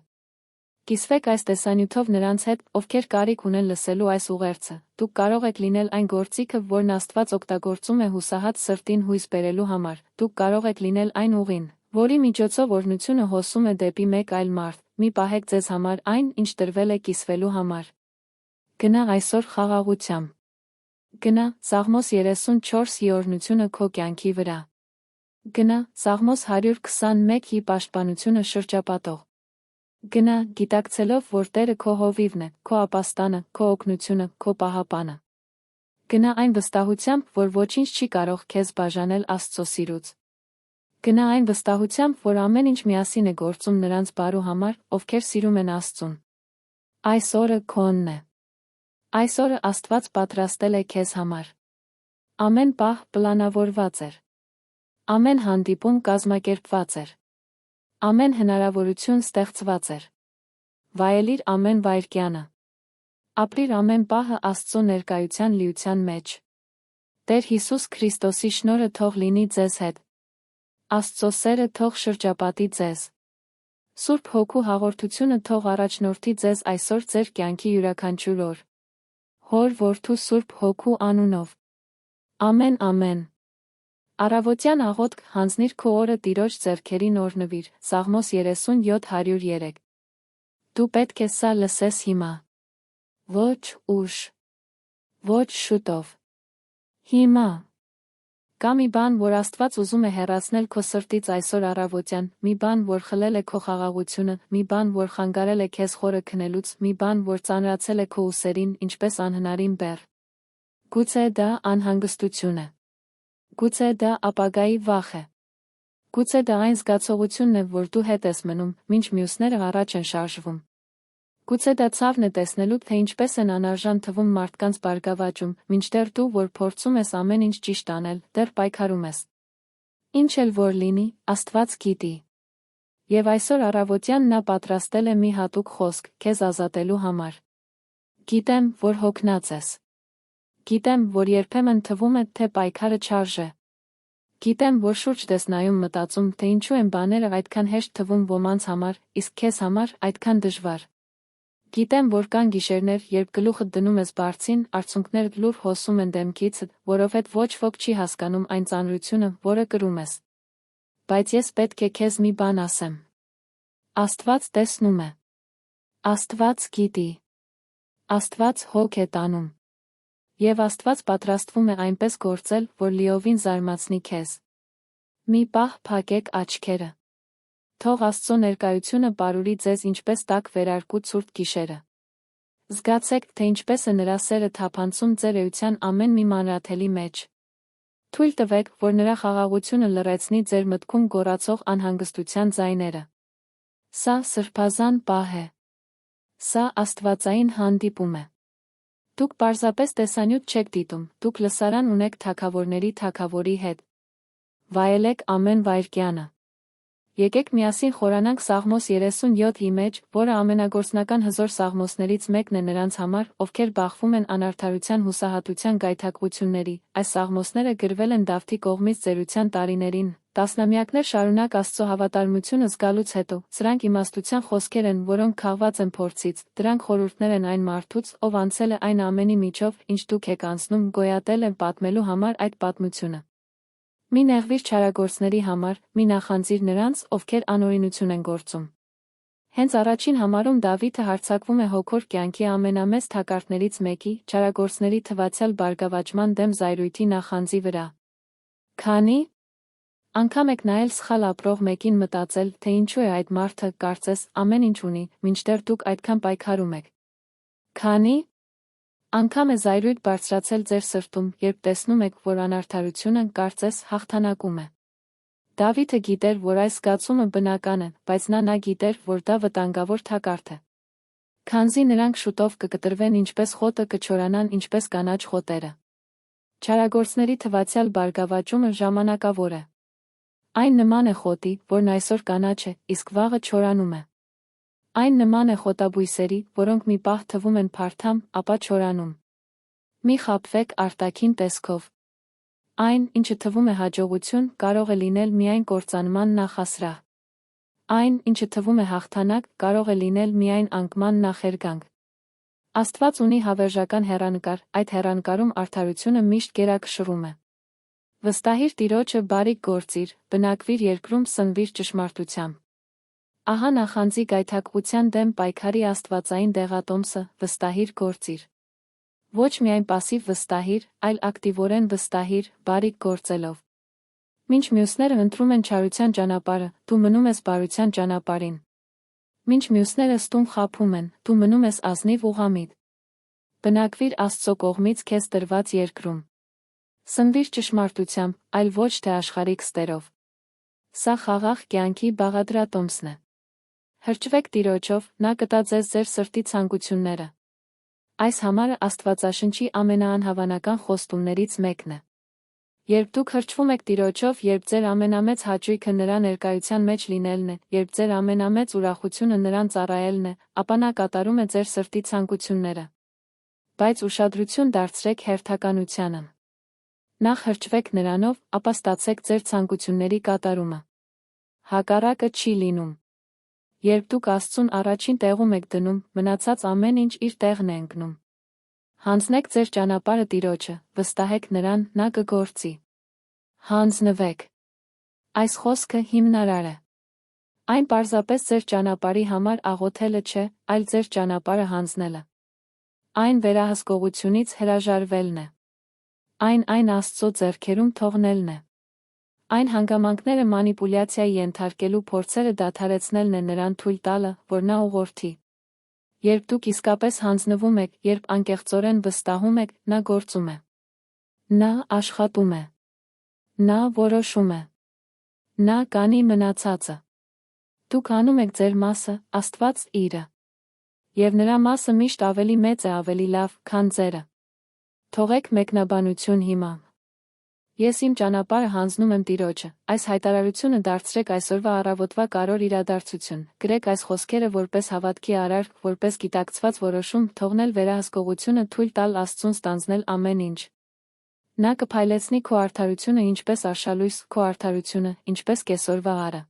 S1: Կիսվեք այս տեսանյութով նրանց հետ, ովքեր կարիք ունեն լսելու այս ուղերձը։ Դուք կարող եք լինել այն գործիքը, որն Աստված օգտագործում է հուսահատ սրտին հույս բերելու համար։ Դուք կարող եք լինել այն ուղին, որի միջոցով օրհնությունը հոսում է դեպի մեկ այլ մարդ։ Մի պահեք ձեզ համար այն, ինչ տրվել է կիսվելու համար։ Գնա այսօր խաղաղությամբ։ Գնա Սաղմոս 34-ի օրհնությունը քո կյանքի վրա։ Գնա Սաղմոս 121-ի պաշտպանությունը շրջապատող։ Գնա գիտակցելով, որ Տերը քո հովիվն է, քո ապաստանը, քո օգնությունը, քո պահապանը։ Գնա այն վստահությամբ, որ ոչինչ չի կարող քեզ բաժանել Աստծո սիրուց։ Գնա այն վստահությամբ, որ ամեն ինչ միասին է գործում նրանց բարու համար, ովքեր սիրում են Աստծուն։ Այս օրը քոնն է։ Այս օրը Աստված պատրաստել է քեզ համար։ Ամեն պահ պլանավորված էր։ Ամեն հանդիպում կազմակերպված էր։ Ամեն հնարավորություն ստեղծված էր։ Վայելիր ամեն վայրկյանը։ Ապրիր ամեն պահը Աստծո ներկայության լիության մեջ։ Տեր Հիսուս Քրիստոսի շնորհը թող լինի ձեզ հետ։ Աստծո սերը թող շրջապատի ձեզ։ Սուրբ Հոգու հաղորդությունը թող առաջնորդի ձեզ այսօր ձեր կյանքի յուրաքանչյուր օր։ Հոր Որդու Սուրբ Հոգու անունով։ Ամեն, ամեն։ Առավոտյան աղոթք հանձնիր քո օրը Տիրոջ ձեռքերին օրհնվիր, Սաղմոս 37:103։ Դու պետք է սա լսես հիմա։ Ոչ ուշ։ Ոչ շուտով։ Հիմա։ Կա մի բան, որ Աստված ուզում է հեռացնել քո սրտից այսօր առավոտյան, մի բան, որ խլել է քո խաղաղությունը, մի բան, որ խանգարել է քեզ խորը քնելուց, մի բան, որ ծանրացել է քո ուսերին, ինչպես անհնարին բեռ։ Գուցե դա անհանգստություն է։ Գուցե դա ապագայի վախ է։ Գուցե դա այն զգացողությունն է, որ դու հետ ես մնում, մինչ մյուսները առաջ են շարժվում։ Գուցե դա ցավն է տեսնելու, թե ինչպես են անարժան թվում մարդկանց բարգավաճում, մինչդեռ դու, որ փորձում ես ամեն ինչ ճիշտ անել, դեռ պայքարում ես։ Ինչ էլ որ լինի, Աստված գիտի։ Եվ այսօր առավոտյան նա պատրաստել է մի հատուկ խոսք քեզ ազատելու համար։ Գիտեմ, որ հոգնած ես։ Գիտեմ, որ երբեմն թվում է, թե պայքարը չարժե։ Գիտեմ, որ շուրջ ես նայում մտածում, թե ինչու են բաները այդքան հեշտ թվում ոմանց համար, իսկ քեզ համար այդքան դժվար։ Գիտեմ, որ կան գիշերներ, երբ գլուխդ դնում ես բարձին, արցունքներդ լուր հոսում են դեմքիցդ, որովհետև ոչ ոք չի հասկանում այն ծանրությունը, որը կրում ես։ Բայց ես պետք է քեզ մի բան ասեմ։ Աստված տեսնում է։ Աստված գիտի։ Աստված հոգ է տանում։ Եվ Աստված պատրաստվում է այնպես գործել, որ լիովին զարմացնի քեզ։ Մի պահ փակեք աչքերը։ Թող Աստծո ներկայությունը պարուրի ձեզ ինչպես տաք վերարկու ցուրտ գիշերը։ Զգացեք, թե ինչպես է նրա սերը թափանցում ձեր էության ամեն մի մանրաթելի մեջ։ Թույլ տվեք, որ նրա խաղաղությունը լռեցնի ձեր մտքում գոռացող անհանգստության ձայները։ Սա սրբազան պահ է։ Սա աստվածային հանդիպում է։ Դուք պարզապես տեսանյութ չեք դիտում, դուք լսարան ունեք թագավորների թագավորի հետ։ Վայելեք ամեն վայրկյանը։ Եկեք միասին խորանանք Սաղմոս 37-ի մեջ, որը ամենագործնական հզոր սաղմոսներից մեկն է նրանց համար, ովքեր բախվում են անարդարության հուսահատության գայթակղությունների։ Այս սաղմոսները գրվել են Դավթի կողմից ծերության տարիներին, տասնամյակներ շարունակ Աստծո հավատարմությունը զգալուց հետո։ Սրանք իմաստության խոսքեր են, որոնք քաղված են փորձից, դրանք խորհուրդներ են այն մարդուց, ով անցել է այն ամենի միջով, ինչ դուք եք անցնում, գոյատել է պատմելու համար այդ պատմությունը։ Մի նեղվիր չարագործների համար, մի նախանձիր նրանց, ովքեր անօրինություն են գործում։ Հենց առաջին համարում Դավիթը հարձակվում է հոգոր կյանքի ամենամեծ թակարդներից մեկի, չարագործների թվացյալ բարգավաճման դեմ զայրույթի նախանձի վրա։ Քանի անգամ եք նայել սխալ ապրող մեկին մտածել, թե ինչու է այդ մարդը, կարծես, ամեն ինչ ունի, մինչդեռ դուք այդքան պայքարում եք։ Քանի անգամ է զայրույթ բարձրացել ձեր սրտում, երբ տեսնում եք, որ անարդարությունը, կարծես, հաղթանակում է։ Դավիթը գիտեր, որ այս զգացումը բնական է, բայց նա գիտեր, որ դա վտանգավոր թակարդ է։ Քանզի նրանք շուտով կկտրվեն ինչպես խոտը կչորանան ինչպես կանաչ խոտերը։ Չարագործների թվացյալ բարգավաճումը ժամանակավոր է։ Այն նման է խոտի, որն այսօր կանաչ է, իսկ վաղը չորանում է։ Այն նման է խոտաբույսերի, որոնք մի պահ թվում են փարթամ, ապա չորանում։ Մի խաբվեք արտաքին տեսքով։ Այն, ինչը թվում է հաջողություն, կարող է լինել միայն կործանման նախասրահ։ Այն, ինչը թվում է հաղթանակ, կարող է լինել միայն անկման նախերգանք։ Աստված ունի հավերժական հեռանկար, այդ հեռանկարում արդարությունը միշտ գերակշռում է։ Վստահիր Տիրոջը բարիք գործիր, բնակվիր երկրում սնվիր ճշմարտությամբ։ Ահա նախանձի գայթակղության դեմ պայքարի աստվածային դեղատոմսը, վստահիր գործիր։ Ոչ միայն պասիվ վստահիր, այլ ակտիվորեն վստահիր, բարիք գործելով։ Մինչ մյուսները ընտրում են չարության ճանապարհը, դու մնում ես բարության ճանապարհին։ Մինչ մյուսները ստում խաբում են, դու մնում ես ազնիվ ուղղամիտ։ Բնակվիր Աստծո կողմից քեզ տրված երկրում։ Սնվիր ճշմարտությամբ, այլ ոչ թե աշխարհիկ ստերով։ Սա խաղաղ կյանքի բաղադրատոմսն է։ Հրճվեք Տիրոջով, նա կտա ձեզ ձեր սրտի ցանկությունները։ Այս համարը Աստվածաշնչի ամենաանհավանական խոստումներից մեկն է։ Երբ դուք հրճվում եք Տիրոջով, երբ ձեր ամենամեծ հաճույքը նրա ներկայության մեջ լինելն է, երբ ձեր ամենամեծ ուրախությունը նրան ծառայելն է, ապա նա կատարում է ձեր սրտի ցանկությունները։ Բայց ուշադրություն դարձրեք հերթականությանը։ Նախ հրճվեք նրանով, ապա ստացեք ձեր ցանկությունների կատարումը։ Հակառակը չի լինում։ Երբ դուք Աստծուն առաջին տեղում եք դնում, մնացած ամեն ինչ իր տեղն է ընկնում։ Հանձնեք ձեր ճանապարհը Տիրոջը, վստահեք նրան, նա կգործի։ Հանձնվեք։ Այս խոսքը հիմնարար է։ Այն պարզապես ձեր ճանապարհի համար աղոթելը չէ, այլ ձեր ճանապարհը հանձնելը։ Այն վերահսկողությունից հրաժարվելն է։ Այն Աստծո ձեռքերում թողնելն է։ Այն հանգամանքները մանիպուլյացիայի ենթարկելու փորձերը դադարեցնելն է նրան թույլ տալը, որ նա ուղղորդի։ Երբ դուք իսկապես հանձնվում եք, երբ անկեղծորեն վստահում եք, նա գործում է։ Նա աշխատում է։ Նա որոշում է։ Նա կանի մնացածը։ Դուք անում եք ձեր մասը, Աստված իրը։ Եվ նրա մասը միշտ ավելի մեծ է, ավելի լավ, քան ձերը։ Թողեք մեկնաբանություն հիմա։ Ես իմ ճանապարհը հանձնում եմ Տիրոջը։ Այս հայտարարությունը դարձրեք այսօրվա առավոտվա կարևոր իրադարձություն։ Գրեք այս խոսքերը որպես հավատքի արարք, որպես գիտակցված որոշում, թողնել վերահսկողությունը, թույլ տալ Աստծուն ստանձնել ամեն ինչ։ Նա կփայլեցնի քո արդարությունը ինչպես արշալույս, քո արդարությունը, ինչպես կեսօրվա առը։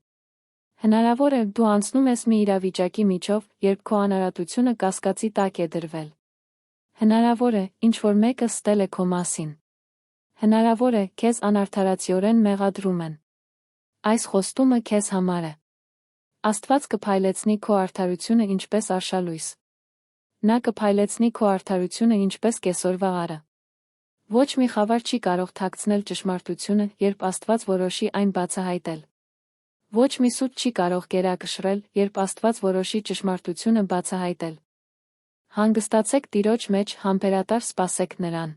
S1: Հնարավոր է, դու անցնում ես մի իրավիճակի միջով, երբ քո անարատությունը կասկածի տակ է դրվել։ Հնարավոր է, ինչ-որ մեկը ստել է քո մասին։ Հնարավոր է, քեզ անարդարացիորեն մեղադրում են։ Այս խոստումը քեզ համար է։ Աստված կփայլեցնի քո արդարությունը ինչպես արշալույս։ Նա կփայլեցնի քո արդարությունը ինչպես կեսօրվա առը։ Ոչ մի խավար չի կարող թաքցնել ճշմարտությունը, երբ Աստված որոշի այն բացահայտել։ Ոչ մի սուտ չի կարող կերակշռել, երբ Աստված որոշի ճշմարտությունը բացահայտել։ Հանգստացեք Տիրոջ մեջ, համբերատար սպասեք նրան։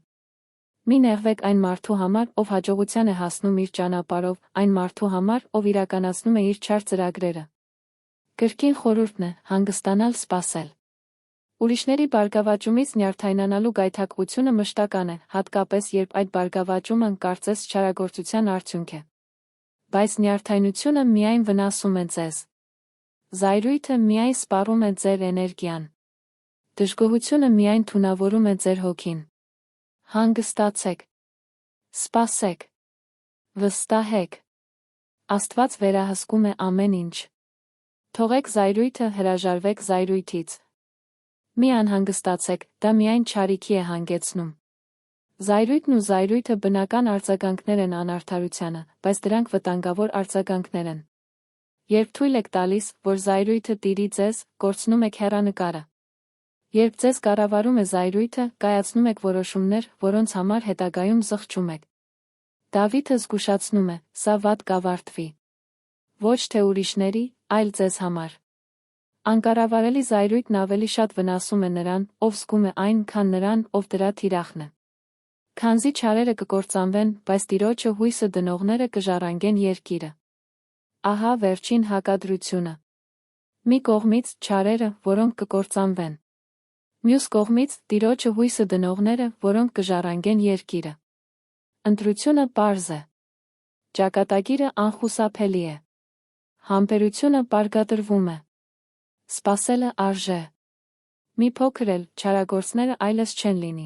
S1: Մի նեղվեք այն մարդու համար, ով հաջողության է հասնում իր ճանապարհով, այն մարդու համար, ով իրականացնում է իր չար ծրագրերը։ Կրկին խորհուրդն է՝ հանգստանալ, սպասել։ Ուրիշների բարգավաճումից նյարդայնանալու գայթակղությունը մշտական է, հատկապես երբ այդ բարգավաճումը կարծես չարագործության արդյունք է։ Բայց նյարդայնությունը միայն վնասում է ձեզ։ Զայրույթը միայն սպառում է ձեր էներգիան։ Դժգոհությունը միայն թունավորում է ձեր հոգին։ Հանգստացեք։ Սպասեք։ Վստահեք։ Աստված վերահսկում է ամեն ինչ։ Թողեք զայրույթը, հրաժարվեք զայրույթից։ Մի անհանգստացեք, դա միայն չարիքի է հանգեցնում։ Զայրույթն ու զայրույթը բնական արձագանքներ են անարդարությանը, բայց դրանք վտանգավոր արձագանքներ են։ Երբ թույլ եք տալիս, որ զայրույթը տիրի ձեզ, կորցնում եք հեռանկարը։ Երբ ձեզ կառավարում է զայրույթը, կայացնում եք որոշումներ, որոնց համար հետագայում զղջում եք։ Դավիթը զգուշացնում է, սա վատ կավարտվի։ Ոչ թե ուրիշների, այլ ձեզ համար։ Անկառավարելի զայրույթն ավելի շատ վնասում է նրան, ով զգում է այն, քան նրան, ով դրա թիրախն է։ Քանզի չարերը կկործանվեն, բայց Տիրոջը հույսը դնողները կժառանգեն երկիրը։ Ահա վերջին հակադրությունը։ Մի կողմից չարերը, որոնք կկործանվեն։ Մյուս կողմից Տիրոջը հույսը դնողները, որոնք կժառանգեն երկիրը։ Ընտրությունը պարզ է։ Ճակատագիրը անխուսափելի է։ Համբերությունը պարգադրվում է։ Սպասելը արժե։ Մի փոքր էլ չարագործները այլս չեն լինի։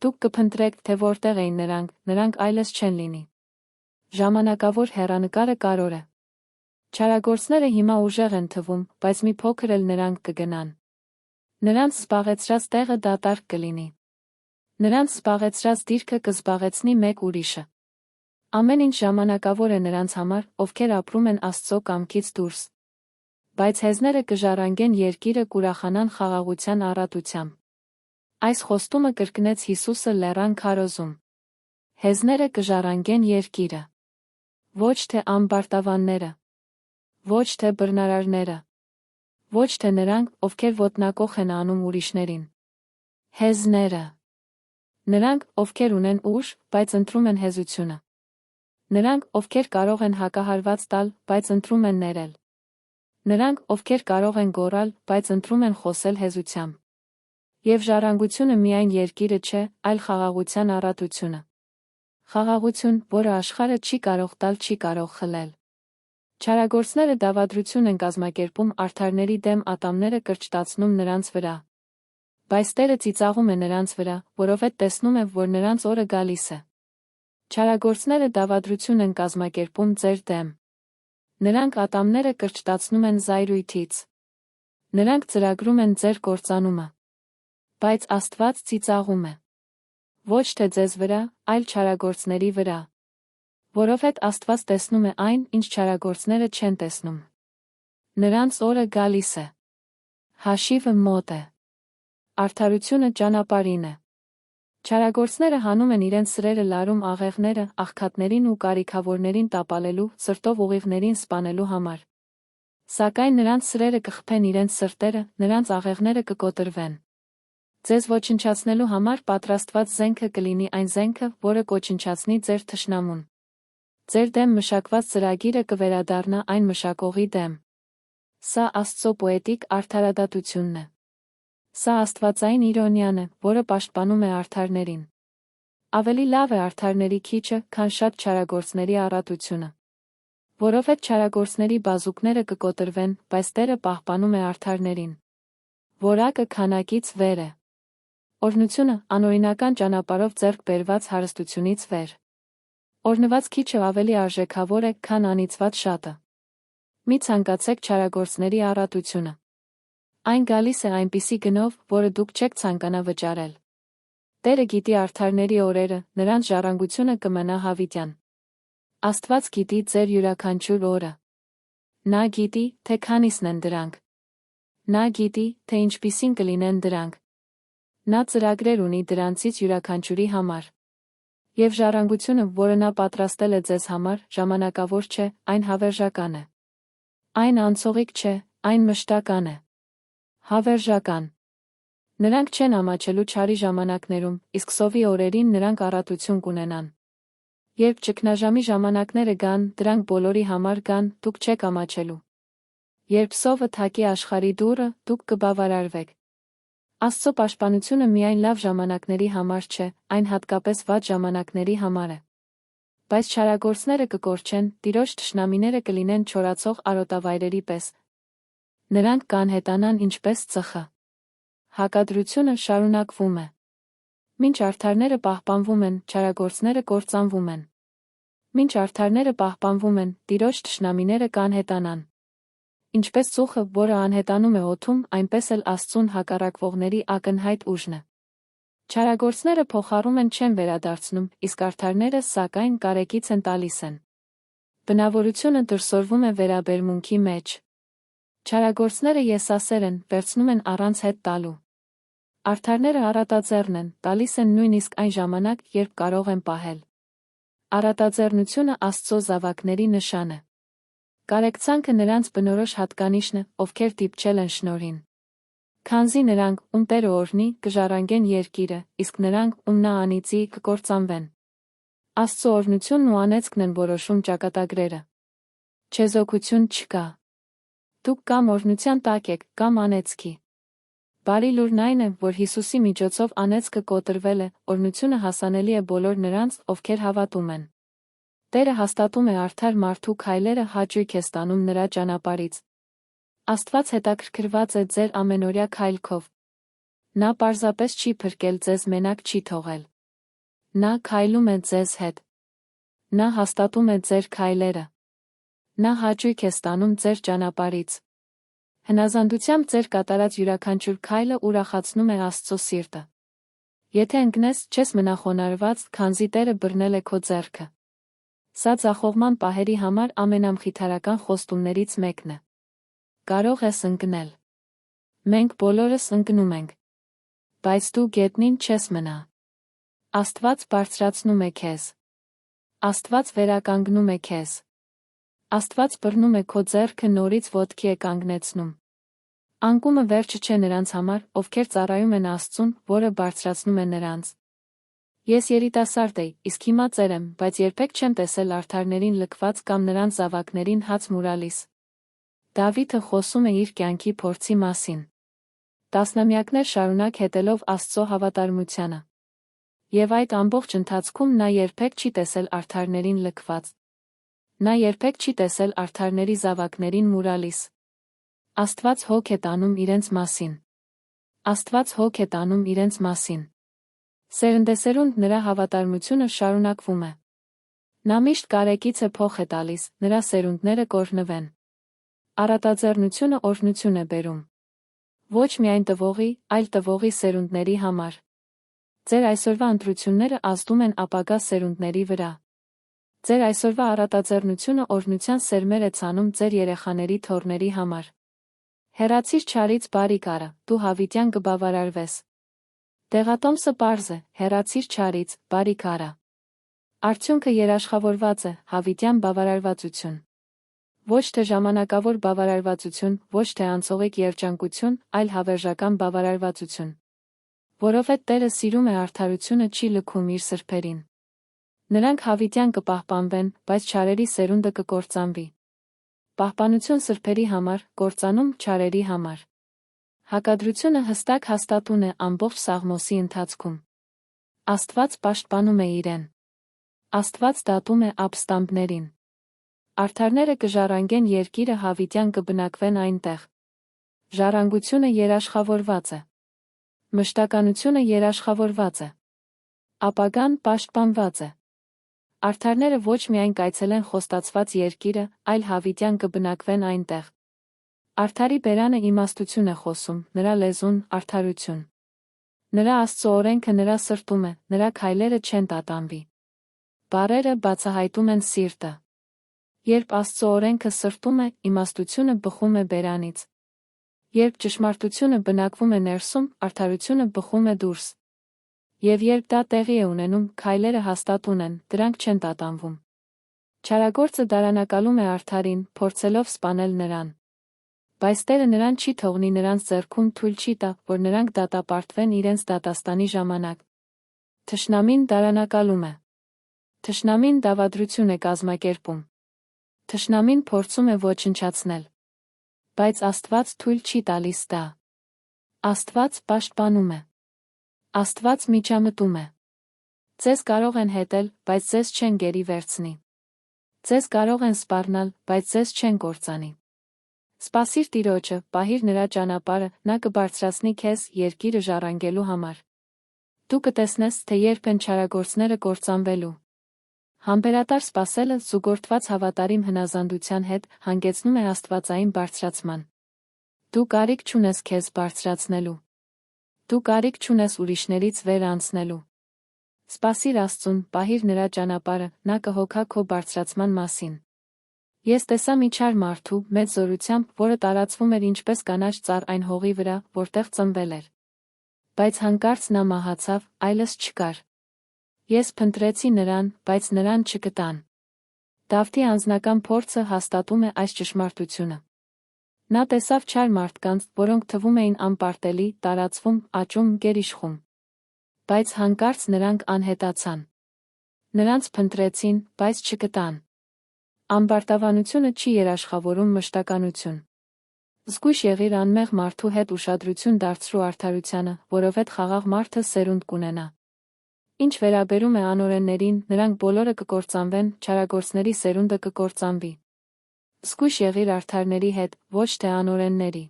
S1: Դուք կփնտրեք, թե որտեղ էին նրանք այլս չեն լինի։ Ժամանակավոր հեռանկարը կարևոր է։ Չարագործները հիմա ուժեղ են թվում, բայց մի փոքր էլ նրանք կգնան։ Նրանց զբաղեցրած տեղը դատարկ կլինի։ Նրանց զբաղեցրած դիրքը կզբաղեցնի մեկ ուրիշը։ Ամեն ինչ ժամանակավոր է նրանց համար, ովքեր ապրում են Աստծո կամքից դուրս։ Բայց հեզները կժառանգեն երկիրը, կուրախանան խաղաղության առատությամբ։ Այս խոստումը կրկնեց Հիսուսը լեռան քարոզում։ Հեզները կժառանգեն երկիրը։ Ոչ թե ամբարտավանները։ Ոչ թե բռնարարները։ Ոչ թե նրանք, ովքեր ոտնակոխ են անում ուրիշներին։ Հեզները։ Նրանք, ովքեր ունեն ուժ, բայց ընտրում են հեզությունը։ Նրանք, ովքեր կարող են հակահարված տալ, բայց ընտրում են ներել։ Նրանք, ովքեր կարող են գոռալ, բայց ընտրում են խոսել հեզությամբ։ Եվ ժառանգությունը միայն երկիրը չէ, այլ խաղաղության առատությունը։ Խաղաղություն, որը աշխարհը չի կարող տալ, չի կարող խլել։ Չարագործները դավադրություն են կազմակերպում արդարների դեմ, ատամները կրճտացնում նրանց վրա։ Բայց Տերը ծիծաղում է նրանց վրա, որովհետև տեսնում է, որ նրանց օրը գալիս է։ Չարագործները դավադրություն են կազմակերպում ձեր դեմ։ Նրանք ատամները կրճտացնում են զայրույթից։ Նրանք ծրագրում են ձեր կործանումը։ Բայց Աստված ծիծաղում է։ Ոչ թե ձեզ վրա, այլ չարագործների վրա։ Որովհետև Աստված տեսնում է այն, ինչ չարագործները չեն տեսնում։ Նրանց օրը գալիս է։ Հաշիվը մոտ է։ Արդարությունը ճանապարհին է։ Չարագործները հանում են իրենց սրերը լարում աղեղները, աղքատներին ու կարիքավորներին տապալելու, սրտով ուղիղներին սպանելու համար։ Սակայն նրանց սրերը կխփեն իրենց սրտերը, նրանց աղեղները կկոտրվեն։ Ձեզ ոչնչացնելու համար պատրաստված զենքը կլինի այն զենքը, որը կոչնչացնի ձեր թշնամուն։ Ձեր դեմ մշակված ծրագիրը կվերադառնա այն մշակողի դեմ։ Սա Աստծո պոետիկ արդարադատությունն է։ Սա աստվածային իրոնիան է, որը պաշտպանում է արդարներին։ Ավելի լավ է արդարների քիչը, քան շատ չարագործների առատությունը։ Որովհետև չարագործների բազուկները կկոտրվեն, բայց Տերը պահպանում է արդարներին։ Որակը քանակից վեր է։ Օրհնությունը անօրինական ճանապարհով ձեռք բերված հարստությունից վեր։ Օրհնված քիչը ավելի արժեքավոր է, քան անիծված շատը։ Մի ցանկացեք չարագործների առատությունը։ Այն գալիս է այնպիսի գնով, որը դուք չեք ցանկանա վճարել։ Տերը գիտի արդարների օրերը, նրանց ժառանգությունը կմնա հավիտյան։ Աստված գիտի ձեր յուրաքանչյուր օրը։ Նա գիտի, թե քանիսն են դրանք։ Նա գիտի, թե ինչպիսին կլինեն դրանք։ Նա ծրագրեր ունի դրանցից յուրաքանչյուրի համար։ Եվ ժառանգությունը, որը նա պատրաստել է ձեզ համար, ժամանակավոր չէ, այն հավերժական է։ Այն անցողիկ չէ, այն մշտական է։ Հավերժական։ Նրանք չեն ամաչելու չարի ժամանակներում, իսկ սովի օրերին նրանք առատություն կունենան։ Երբ ճգնաժամի ժամանակները գան, դրանք բոլորի համար գան, դուք չեք ամաչելու։ Երբ սովը թակի աշխարհի դուռը, դուք կբավարարվեք։ Աստծո պաշտպանությունը միայն լավ ժամանակների համար չէ, այն հատկապես վատ ժամանակների համար է։ Բայց չարագործները կկորչեն, Տիրոջ թշնամիները կլինեն չորացող արոտավայրերի պես։ Նրանք կանհետանան ինչպես ծխը։ Հակադրությունը շարունակվում է։ Մինչ արդարները պահպանվում են, չարագործները կործանվում են։ Մինչ արդարները պահպանվում են, Տիրոջ թշնամիները կանհետանան։ Ինչպես ծուխը, որը անհետանում է օդում, այնպես էլ Աստծուն հակառակվողների ակնհայտ ուժն է։ Չարագործները փոխառում են չեն վերադարձնում, իսկ արդարները, սակայն, կարեկից են տալիս են։ Բնավորությունը դրսևորվում է վերաբերմունքի մեջ։ Չարագործները եսասեր են, վերցնում են առանց հետ տալու։ Արդարները առատաձեռն են, տալիս են նույնիսկ այն ժամանակ, երբ կարող են պահել։ Առատաձեռնությունը Աստծո զավակների նշան է։ Կարեկցանքը նրանց բնորոշ հատկանիշն է, ովքեր դիպչել են շնորհին։ Քանզի նրանք, ում Տերը օրհնի, կժառանգեն երկիրը, իսկ նրանք, ում նա անիծի, կկործանվեն։ Աստծո օրհնությունն ու անեծքն են որոշում ճակատագրերը։ Չեզոքություն չկա։ Դուք կամ օրհնության տակ եք, կամ անեծքի։ Բարի լուրն այն է, որ Հիսուսի միջոցով անեծքը կոտրվել է, օրհնությունը հասանելի է բոլոր նրանց, ովքեր հավատում են։ Տերը հաստատում է արդար մարդու քայլերը, հաճույք է ստանում նրա ճանապարհից։ Աստված հետաքրքրված է ձեր ամենօրյա քայլքով։ Նա պարզապես չի փրկել ձեզ, մենակ չի թողել։ Նա քայլում է ձեզ հետ։ Նա հաստատում է ձեր քայլերը։ Նա հաճույք է ստանում ձեր ճանապարհից։ Հնազանդությամբ ձեր կատարած յուրաքանչյուր քայլը ուրախացնում է Աստծո սիրտը։ Եթե ընկնես, չես մնա խոնարհված, քանզի Տերը բռնել է քո ձեռքը։ Սա ձախողման պահերի համար ամենամխիթարական խոստումներից մեկն է։ Կարող ես ընկնել։ Մենք բոլորս ընկնում ենք։ Բայց դու գետնին չես մնա։ Աստված բարձրացնում է քեզ։ Աստված վերականգնում է քեզ։ Աստված բռնում է քո ձեռքը, նորից ոտքի է կանգնեցնում։ Անկումը վերջը չէ նրանց համար, ովքեր ծառայում են Աստծուն, որը բարձրացնում է նրանց։ Ես երիտասարդ էի, իսկ հիմա ծեր եմ, բայց երբեք չեմ տեսել արդարներին լքված կամ նրանց զավակներին հաց մուրալիս։ Դավիթը խոսում է իր կյանքի փորձի մասին։ Տասնամյակներ շարունակ հետելով Աստծո հավատարմությանը։ Եվ այդ ամբողջ ընթացքում նա երբեք չի տեսել արդարներին լքված։ Նա երբեք չի տեսել արդարների զավակներին մուրալիս։ Աստված հոգ է տանում իրենց մասին։ Աստված հոգ է տանում իրենց մասին։ Սերնդեսերունդ նրա հավատարմությունը շարունակվում է։ Նա միշտ կարեկից է փոխ է տալիս, նրա սերունդները կօրհնվեն։ Առատաձեռնությունը օրհնություն է բերում։ Ոչ միայն տվողի, այլ տվողի սերունդների համար։ Ձեր այսօրվա ընտրությունները ազդում են ապագա սերունդների վրա։ Ձեր այսօրվա առատաձեռնությունը օրհնության սերմեր է ցանում ձեր երեխաների թոռների համար։ Հեռացիր չարից բարի կարը, դու հավիտյան կբավարարվես։ Դեղատոմսը պարզ է, հեռացիր չարից, բարի կարա։ Արդյունքը երաշխավորված է, հավիտյան բավարարվածություն։ Ոչ թե ժամանակավոր բավարարվածություն, ոչ թե անցողիկ երջանկություն, այլ հավերժական բավարարվածություն։ Որովհետև Տերը սիրում է արդարությունը, չի լքում իր սրբերին։ Նրանք հավիտյան կպահպանվեն, բայց չարերի սերունդը կկործանվի։ Պահպանություն սրբերի համար, կործանում չարերի համար։ Հակադրությունը հստակ հաստատուն է ամբողջ Սաղմոսի ընթացքում։ Աստված պաշտպանում է իրեն։ Աստված դատում է ապստամբներին։ Արդարները կժառանգեն երկիրը, հավիտյան կբնակվեն այնտեղ։ Ժառանգությունը երաշխավորված է։ Մշտականությունը երաշխավորված է։ Ապագան պաշտպանված է։ Արդարները ոչ միայն կայցելեն խոստացված երկիրը, այլ հավիտյան կբնակվեն այնտեղ։ Արդարի բերանը իմաստություն է խոսում, նրա լեզուն, արդարություն։ Նրա Աստծո օրենքը նրա սրտում է, նրա քայլերը չեն տատանվի։ Բառերը բացահայտում են սիրտը։ Երբ Աստծո օրենքը սրտում է, իմաստությունը բխում է բերանից։ Երբ ճշմարտությունը բնակվում է ներսում, արդարությունը բխում է դուրս։ Եվ երբ դա տեղի է ունենում, քայլերը հաստատ ունեն, դրանք չեն տատանվում։ Չարագործը դարանակալում է արդարին, փորձելով սպանել նրան։ Բայց Տերը նրան չի թողնի, նրանց ձեռքում թույլ չի տա, որ նրանք դատապարտվեն իրենց դատաստանի ժամանակ։ Թշնամին դարանակալում է։ Թշնամին դավադրություն է կազմակերպում։ Թշնամին փորձում է ոչնչացնել։ Բայց Աստված թույլ չի տալիս դա։ Աստված պաշտպանում է։ Աստված միջամտում է։ Ձեզ կարող են հետել, բայց ձեզ չեն գերի վերցնի։ Ձեզ կարող են սպառնալ, բայց ձեզ չեն կործանի։ Սպասիր Տիրոջը, պահիր նրա ճանապարհը, նա կբարձրացնի քեզ երկիրը ժառանգելու համար։ Դու կտեսնես, թե երբ են չարագործները կործանվելու։ Համբերատար սպասելը զուգորդված հավատարիմ հնազանդության հետ հանգեցնում է աստվածային բարձրացման։ Դու կարիք չունես քեզ բարձրացնելու։ Դու կարիք չունես ուրիշներից վեր անցնելու։ Սպասիր Աստծուն, պահիր նրա ճանապարհը, նա կհոգա քո բարձրացման մասին։ Ես տեսա մի չար մարդու, մեծ զորությամբ, որը տարածվում էր ինչպես կանաչ ծառ այն հողի վրա, որտեղ ծնվել էր։ Բայց հանկարծ նա մահացավ, այլս չկար։ Ես փնտրեցի նրան, բայց նրան չգտան։ Դավթի անձնական փորձը հաստատում է այս ճշմարտությունը։ Նա տեսավ չար մարդկանց, որոնք թվում էին անպարտելի, տարածվում, աճում, գերիշխում։ Բայց հանկարծ նրանք անհետացան։ Նրանց փնտրեցին, բայց չգտան։ Ամբարտավանությունը չի երաշխավորում մշտականություն։ Զգույշ եղիր անմեղ մարդու հետ ուշադրություն դարձրու արդարությանը, որովհետև խաղաղ մարդը սերունդ կունենա։ Ինչ վերաբերում է անօրեններին, նրանք բոլորը կկործանվեն, չարագործների սերունդը կկործանվի։ Զգույշ եղիր արդարների հետ, ոչ թե անօրենների։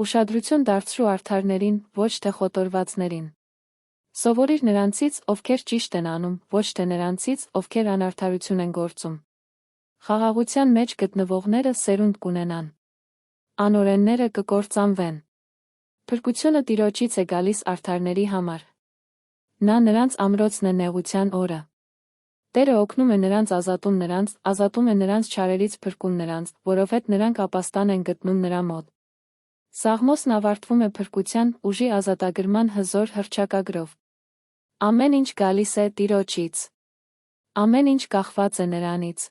S1: Ուշադրություն դարձրու արդարներին, ոչ թե խոտորվածներին։ Սովորիր նրանցից, ովքեր ճիշտ են անում, ոչ թե նրանցից, ովքեր անարդարություն են գործում։ Խաղաղության մեջ գտնվողները սերունդ կունենան։ Անօրենները կկործանվեն։ Փրկությունը Տիրոջից է գալիս արդարների համար։ Նա նրանց ամրոցն է նեղության օրը։ Տերը օգնում է նրանց, ազատում է նրանց չարերից, փրկում նրանց, որովհետև նրանք ապաստան են գտնում նրա մոտ։ Սաղմոսն ավարտվում է փրկության, ուժի ազատագրման հզոր հռչակագրով։ Ամեն ինչ գալիս է Տիրոջից։ Ամեն ինչ կախված է նրանից։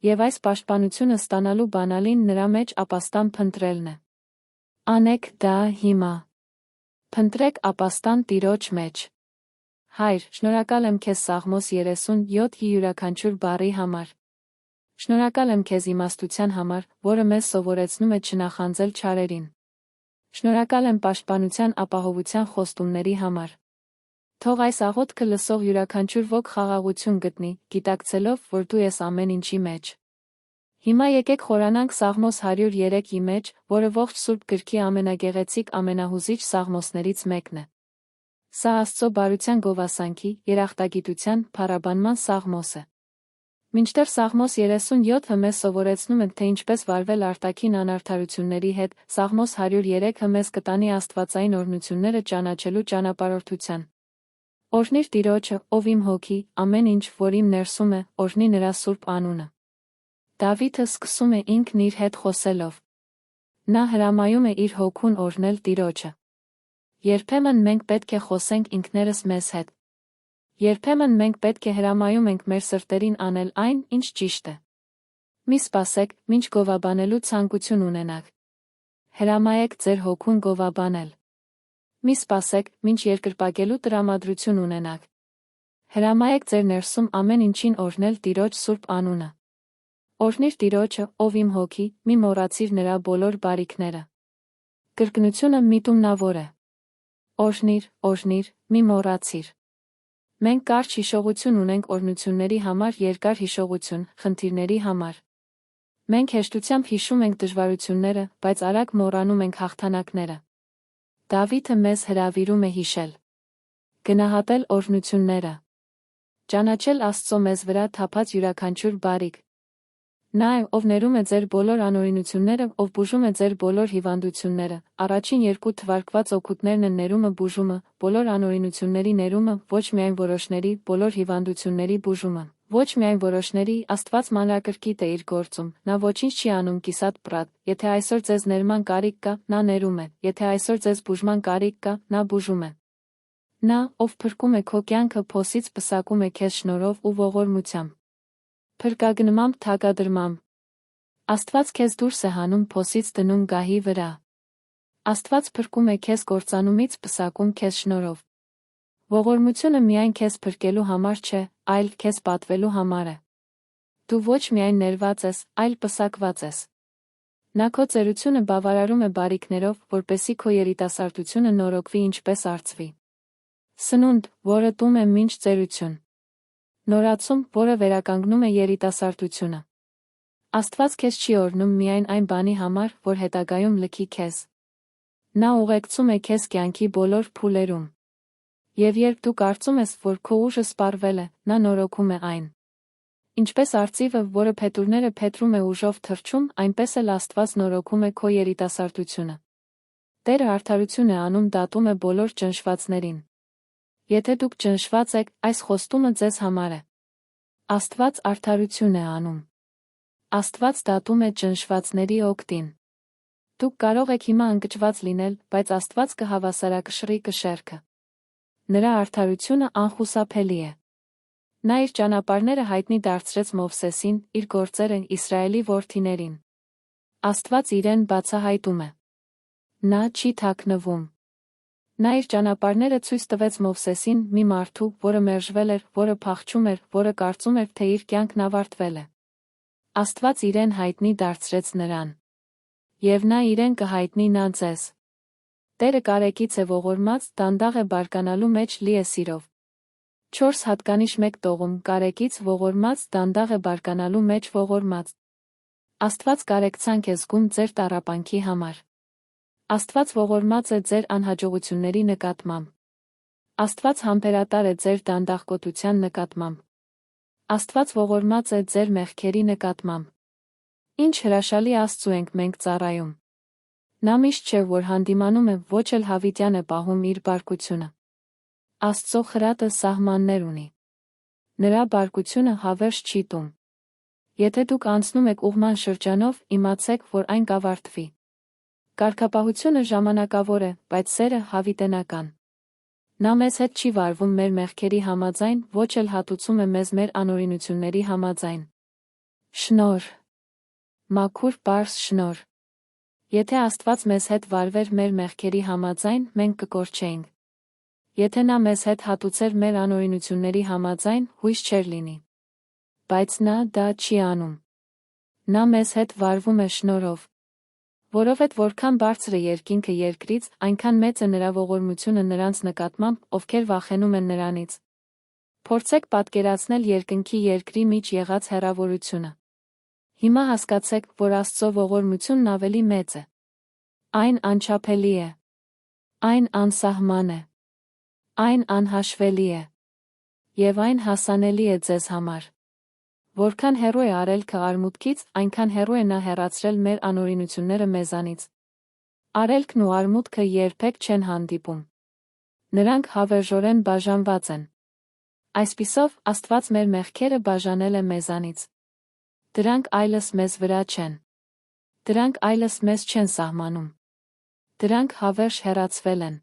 S1: Եվ այս պաշտպանությունը ստանալու բանալին նրա մեջ ապաստան փնտրելն է։ Անեք դա հիմա։ Փնտրեք ապաստան Տիրոջ մեջ։ Հայր, շնորհակալ եմ քեզ Սաղմոս 37-ի յուրաքանչյուր բառի համար։ Շնորհակալ եմ քեզ իմաստության համար, որը մեզ սովորեցնում է չնախանձել չարերին։ Շնորհակալ եմ պաշտպանության ապահովության խոստումների համար։ Թող այս աղոթքը լսող յուրաքանչյուր ոք խաղաղություն գտնի, գիտակցելով, որ դու ես ամեն ինչի մեջ։ Հիմա եկեք խորանանք Սաղմոս 103-ի մեջ, որը ողջ Սուրբ գրքի ամենագեղեցիկ, ամենահուզիչ սաղմոսներից մեկն է։ Սա Աստծո բարության գովասանքի, երախտագիտության, փառաբանման սաղմոս է։ Մինչդեռ Սաղմոս 37-ը մեզ սովորեցնում է, թե ինչպես վարվել արտաքին անարդարությունների հետ, Սաղմոս 103-ը մեզ կտանի աստվածային օրհնությունները ճանաչելու ճանապարհորդության։ Օրհնիր Տիրոջը, ով իմ հոգի, ամեն ինչ, որ իմ ներսում է, օրհնի նրա սուրբ անունը։ Դավիթը սկսում է ինքն իր հետ խոսելով։ Նա հրամայում է իր հոգուն օրհնել Տիրոջը։ Երբեմն մենք պետք է խոսենք ինքներս մեզ հետ։ Երբեմն մենք պետք է հրամայում ենք մեր սրտերին անել այն, ինչ ճիշտ է։ Մի սպասեք, մինչ գովաբանելու ցանկություն ունենաք։ Հրամայեք ձեր հոգուն գովաբանել։ Մի սպասեք, մինչ երկրպագելու տրամադրություն ունենաք։ Հրամայեք ձեր ներսում ամեն ինչին օրհնել Տիրոջ սուրբ անունը։ Օրհնիր Տիրոջը, ով իմ հոգի, մի մոռացիր նրա բոլոր բարիքները։ Կրկնությունը միտումնավոր է։ Օրհնիր, օրհնիր, մի մոռացիր։ Մենք կարճ հիշողություն ունենք օրհնությունների համար, երկար հիշողություն խնդիրների համար։ Մենք հեշտությամբ հիշում ենք դժվարությունները, բայց արագ մոռանում ենք հաղթանակները։ Դավիթը մեզ հրավիրում է հիշել, գնահատել օրհնությունները, ճանաչել Աստծո մեզ վրա թափած յուրաքանչյուր բարիք։ Նա է, ով ներում է ձեր բոլոր անօրինությունները, ով բուժում է ձեր բոլոր հիվանդությունները։ Առաջին երկու թվարկված օգուտներն են ներումը, բուժումը, բոլոր անօրինությունների ներումը, ոչ միայն որոշների, բոլոր հիվանդությունների բուժումը, Ոչ միայն որոշների, Աստված մանրակրկիտ է իր գործում, նա ոչինչ չի անում կիսատ պրատ, եթե այսօր ձեզ ներման կարիք կա, նա ներում է, եթե այսօր ձեզ բուժման կարիք կա, նա բուժում է։ Նա, ով փրկում է քո կյանքը փոսից պսակում է քեզ շնորհով ու ողորմությամբ։ Փրկագնմամբ թագադրմամբ։ Աստված քեզ դուրս է հանում փոսից դնում գահի վրա։ Աստված փրկում է քեզ կործանումից պսակում քեզ շնորհով։ Ողորմությունը միայն քեզ փրկելու համար չէ, այլ քեզ պատվելու համար է։ Դու ոչ միայն ներված ես, այլ պսակված ես։ Նա քո ծերությունը բավարարում է բարիքներով, որպեսզի քո երիտասարդությունը նորոգվի ինչպես արծվի։ Սնունդ, որը տում է մինչ ծերություն։ Նորացում, որը վերականգնում է երիտասարդությունը։ Աստված քեզ չի օրհնում միայն այն բանի համար, որ հետագայում լքի քեզ։ Նա ուղեկցում է քեզ կյանքի բոլոր փուլերում։ Եվ երբ դու կարծում ես, որ քո ուժը սպառվել է, նա նորոգում է այն։ Ինչպես արծիվը, որը փետուրները փետրում է ուժով թռչում, այնպես էլ Աստված նորոգում է քո երիտասարդությունը։ Տերը արդարություն է անում դատում է բոլոր ճնշվածներին։ Եթե դուք ճնշված եք, այս խոստումը ձեզ համար է։ Աստված արդարություն է անում։ Աստված դատում է ճնշվածների օգտին։ Դուք կարող եք հիմա ընկճված լինել, բայց Աստված կհավասարակշռի կշեռքը։ Նրա արդարությունը անխուսափելի է։ Նա իր ճանապարհները հայտնի դարձրեց Մովսեսին, իր գործերը Իսրայելի որդիներին։ Աստված իրեն բացահայտում է։ Նա չի թաքնվում։ Նա իր ճանապարհները ցույց տվեց Մովսեսին, մի մարդու, որը մերժվել էր, որը փախչում էր, որը կարծում էր, թե իր կյանքն ավարտվել է։ Աստված իրեն հայտնի դարձրեց նրան։ Եվ նա իրեն կհայտնի նա ձեզ։ Տերը կարեկից է ողորմած, դանդաղ է բարկանալու մեջ լի է սիրով։ 4 հատկանիշ 1 տողում, կարեկից ողորմած, դանդաղ է բարկանալու մեջ ողորմած։ Աստված կարեկցանք է զգում ձեր տառապանքի համար։ Աստված ողորմած է ձեր անհաջողությունների նկատմամբ։ Աստված համբերատար է ձեր դանդաղկոտության նկատմամբ։ Աստված ողորմած է ձեր մեղքերի նկատմամբ։ Ինչ հրաշալի Աստծու ենք մենք ծառայում։ Նա միշտ չէ, որ հանդիմանում է, ոչ էլ հավիտյան է պահում իր բարկությունը։ Աստծո խրատը սահմաններ ունի։ Նրա բարկությունը հավերժ չի տում։ Եթե դուք անցնում եք ուղման շրջանով, իմացեք, որ այն կավարտվի։ Կարգապահությունը ժամանակավոր է, բայց սերը հավիտենական։ Նա մեզ հետ չի վարվում մեր մեղքերի համաձայն, ոչ էլ հատուցում է մեզ մեր անօրինությունների համաձայն։ Շնորհ։ Մաքուր պարզ շնորհ։ Եթե Աստված մեզ հետ վարվեր մեր մեղքերի համաձայն, մենք կկորչեինք։ Եթե նա մեզ հետ հատուցեր մեր անօրինությունների համաձայն, հույս չէր լինի։ Բայց նա դա չի անում։ Նա մեզ հետ վարվում է շնորհով։ Որովհետև որքան բարձր է երկինքը երկրից, այնքան մեծ է նրա ողորմությունը նրանց նկատմամբ, ովքեր վախենում են նրանից։ Փորձեք պատկերացնել երկնքի երկրի միջ եղած հեռավորությունը։ Հիմա հասկացեք, որ Աստծո ողորմությունն ավելի մեծ է։ Այն անչափելի է։ Այն անսահման է։ Այն անհաշվելի է։ Եվ այն հասանելի է ձեզ համար։ Որքան հեռու է արելքը արմուտքից, այնքան հեռու է նա հեռացրել մեր անօրինությունները մեզանից։ Արելքն ու արմուտքը երբեք չեն հանդիպում։ Նրանք հավերժորեն բաժանված են։ Այսպիսով, Աստված մեր մեղքերը բաժանել է մեզանից։ Դրանք այլս մեզ վրա չեն։ Դրանք այլս մեզ չեն սահմանում։ Դրանք հավերժ հեռացվել են։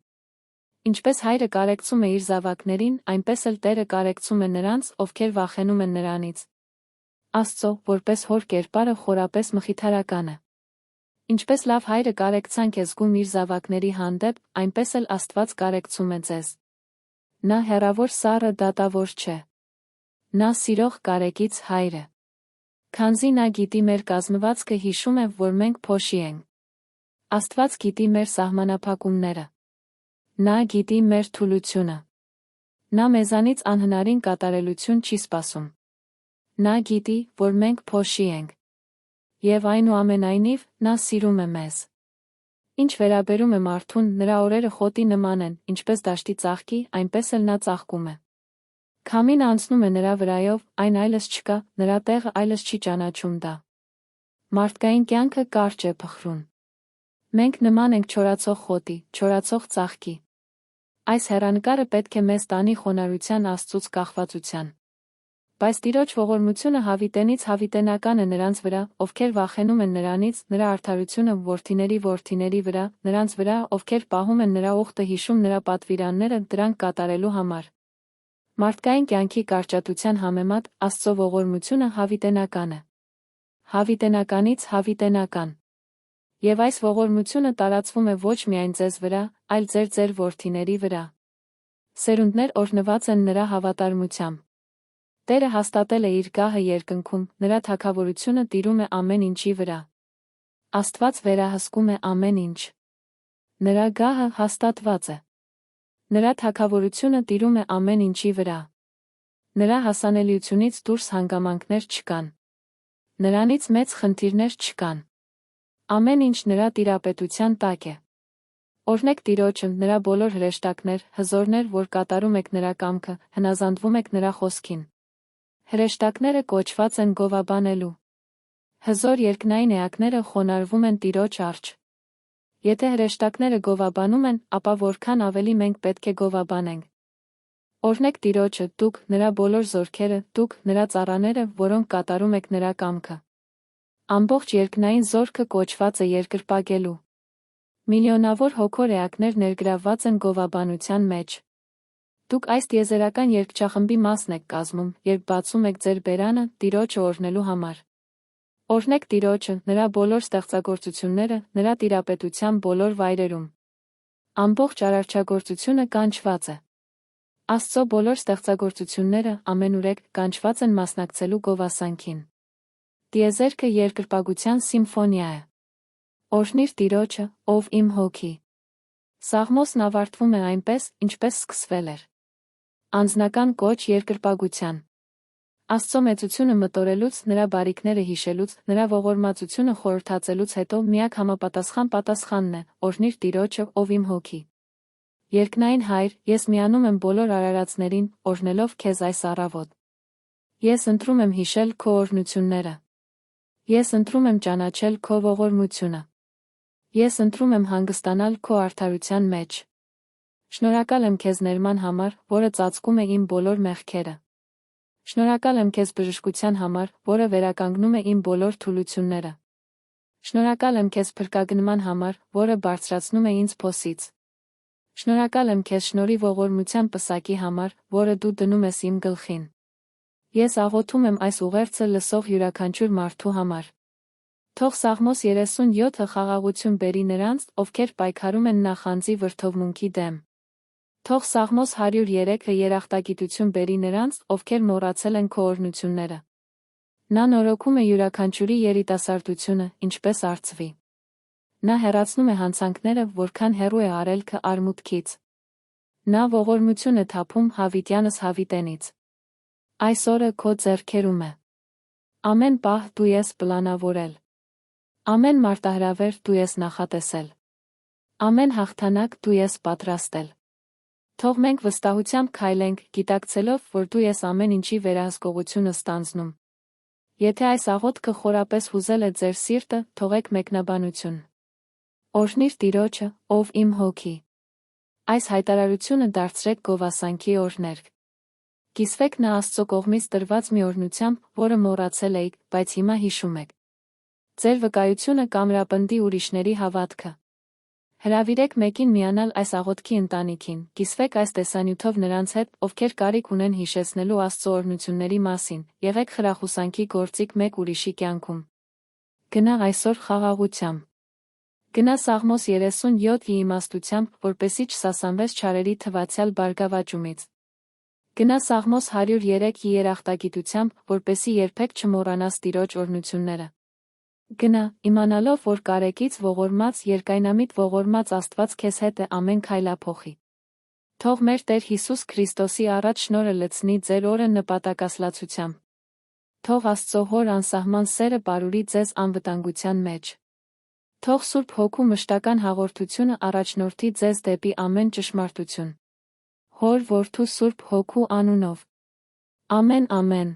S1: Ինչպես հայրը կարեկցում է իր զավակներին, այնպես էլ Տերը կարեկցում է նրանց, ովքեր վախենում են նրանից։ Աստծո, որպես հոր կերպարը խորապես մխիթարական է։ Ինչպես լավ հայրը կարեկցանք է զգում իր զավակների հանդեպ, այնպես էլ Աստված կարեկցում է ձեզ։ Նա հեռավոր սառը դատավոր չէ։ Նա սիրող կարեկից հայր է։ Քանզի նա գիտի մեր կազմվածքը հիշում է, որ մենք փոշի ենք։ Աստված գիտի մեր սահմանափակումները։ Նա գիտի մեր թուլությունը։ Նա մեզանից անհնարին կատարելություն չի սպասում։ Նա գիտի, որ մենք փոշի ենք։ Եվ այնուամենայնիվ, նա սիրում է մեզ։ Ինչ վերաբերում է մարդուն, նրա օրերը խոտի նման են, ինչպես դաշտի ծաղկի, այնպես էլ նա ծաղկում է։ Քամին անցնում է նրա վրայով, այն այլս չկա, նրա տեղը այլս չի ճանաչում դա։ Մարդկային կյանքը կարճ է փխրուն։ Մենք նման ենք չորացող խոտի, չորացող ծաղկի։ Այս հեռանկարը պետք է մեզ տանի խոնարհության Աստծուց կախվածության։ Բայց Տիրոջ ողորմությունը հավիտենից հավիտենական է նրանց վրա, ովքեր վախենում են նրանից, նրա արդարությունը որդիների վրա, նրանց վրա, ովքեր պահում են նրա ուխտը հիշում նրա պատվիրանները դրանք կատարելու համար։ Մարդկային կյանքի կարճատության համեմատ Աստծո ողորմությունը հավիտենական է։ Հավիտենականից հավիտենական։ Եվ այս ողորմությունը տարածվում է ոչ միայն ձեզ վրա, այլ ձեր որդիների վրա։ Սերունդներ օրհնված են նրա հավատարմությամբ։ Տերը հաստատել է իր գահը երկնքում, նրա թագավորությունը տիրում է ամեն ինչի վրա։ Աստված վերահսկում է ամեն ինչ։ Նրա գահը հաստատված է։ Նրա թագավորությունը տիրում է ամեն ինչի վրա։ Նրա հասանելիությունից դուրս հանգամանքներ չկան։ Նրանից մեծ խնդիրներ չկան։ Ամեն ինչ նրա տիրապետության տակ է։ Օրհնեք Տիրոջը, նրա բոլոր հրեշտակներ, հզորներ, որ կատարում եք նրա կամքը, հնազանդվում եք նրա խոսքին։ Հրեշտակները կոչված են գովաբանելու։ Հզոր երկնային էակները խոնարհվում են Տիրոջ առջ։ Եթե հրեշտակները գովաբանում են, ապա որքան ավելի մենք պետք է գովաբանենք։ Օրհնեք Տիրոջը, դուք, նրա բոլոր զորքերը, դուք, նրա ծառաները, որոնք կատարում եք նրա կամքը։ Ամբողջ երկնային զորքը կոչված է երկրպագելու։ Միլիոնավոր հոգոր էակներ ներգրավված են գովաբանության մեջ։ Դուք այս տիեզերական երգչախմբի մասն եք կազմում, երբ բացում եք ձեր բերանը Տիրոջը օրհնելու համար։ Օրհնեք Տիրոջը, նրա բոլոր ստեղծագործությունները, նրա տիրապետության բոլոր վայրերում։ Ամբողջ արարչագործությունը կանչված է։ Աստծո բոլոր ստեղծագործությունները ամենուրեք կանչված են մասնակցելու գովասանքին։ Տիեզերքը երկրպագության սիմֆոնիա է։ Օրհնիր Տիրոջը, ով իմ հոգի։ Սաղմոսն ավարտվում է այնպես, ինչպես սկսվել էր։ Անձնական կոչ երկրպագության։ Աստծո մեծությունը մտորելուց, նրա բարիքները հիշելուց, նրա ողորմածությունը խորհրդածելուց հետո միակ համապատասխան պատասխանն է. օրհնիր Տիրոջը, ով իմ հոգի։ Երկնային Հայր, ես միանում եմ բոլոր արարածներին, օրհնելով քեզ այս առավոտ։ Ես ընտրում եմ հիշել քո օրհնությունները։ Ես ընտրում եմ ճանաչել քո ողորմությունը։ Ես ընտրում եմ հանգստանալ քո արդարության մեջ։ Շնորհակալ եմ քեզ ներման համար, որը ծածկում է իմ բոլոր մեղքերը։ Շնորհակալ եմ քեզ բժշկության համար, որը վերականգնում է իմ բոլոր թուլությունները։ Շնորհակալ եմ քեզ փրկագնման համար, որը բարձրացնում է ինձ փոսից։ Շնորհակալ եմ քեզ շնորհի ողորմության պսակի համար, որը դու դնում ես իմ գլխին։ Ես աղոթում եմ այս ուղերձը լսող յուրաքանչյուր մարդու համար։ Թող Սաղմոս 37-ը խաղաղություն բերի նրանց, ովքեր պայքարում են նախանձի վրդովմունքի դեմ։ Թող Սաղմոս 103-ը երախտագիտություն բերի նրանց, ովքեր մոռացել են քո օրհնությունները։ Նա նորոգում է յուրաքանչյուրի երիտասարդությունը, ինչպես արծվի։ Նա հեռացնում է հանցանքները, որքան հեռու է արելքը արմուտքից։ Նա ողորմություն է թափում հավիտյանս հավիտենից։ Այս օրը քո ձեռքերում է։ Ամեն պահ դու ես պլանավորել։ Ամեն մարտահրավեր դու ես նախատեսել։ Ամեն հաղթանակ դու ես պատրաստել։ Թող մենք վստահությամբ քայլենք, գիտակցելով, որ դու ես ամեն ինչի վերահսկողությունը ստանձնում։ Եթե այս աղոթքը խորապես հուզել է ձեր սիրտը, թողեք մեկնաբանություն։ Օրհնիր Տիրոջը, ով իմ հոգի։ Այս հայտարարությունը դարձրեք գովասանքի օրհներգ։ Կիսվեք նա Աստծո կողմից տրված մի օրհնությամբ, որը մոռացել էիք, բայց հիմա հիշում եք։ Ձեր վկայությունը կամրապնդի ուրիշների հավատքը։ Հրավիրեք մեկին միանալ այս աղոթքի ընտանիքին, կիսվեք այս տեսանյութով նրանց հետ, ովքեր կարիք ունեն հիշեցնելու Աստծո օրհնությունների մասին, եղեք խրախուսանքի գործիք մեկ ուրիշի կյանքում։ Գնա այսօր խաղաղությամբ։ Գնա Սաղմոս 37-ի իմաստությամբ, որպեսզի չսասանվես չարերի թվացյալ բարգավաճումից։ Գնա Սաղմոս 103-ի երախտագիտությամբ, որպեսզի երբեք չմոռանաս Տիրոջ օրհնությունները։ Գնա, իմանալով, որ կարեկից ողորմած, երկայնամիտ ողորմած Աստված քեզ հետ է ամեն քայլափոխի։ Թող մեր Տեր Հիսուս Քրիստոսի առաջ շնորհը լցնի ձեր օրը նպատակասլացությամբ։ Թող Աստծո Հոր անսահման սերը պարուրի ձեզ անվտանգության մեջ։ Թող Սուրբ Հոգու մշտական հաղորդությունը առաջնորդի ձեզ դեպի ամեն ճշմարտություն։ Հոր Որդու Սուրբ Հոգու անունով։ Ամեն, ամեն։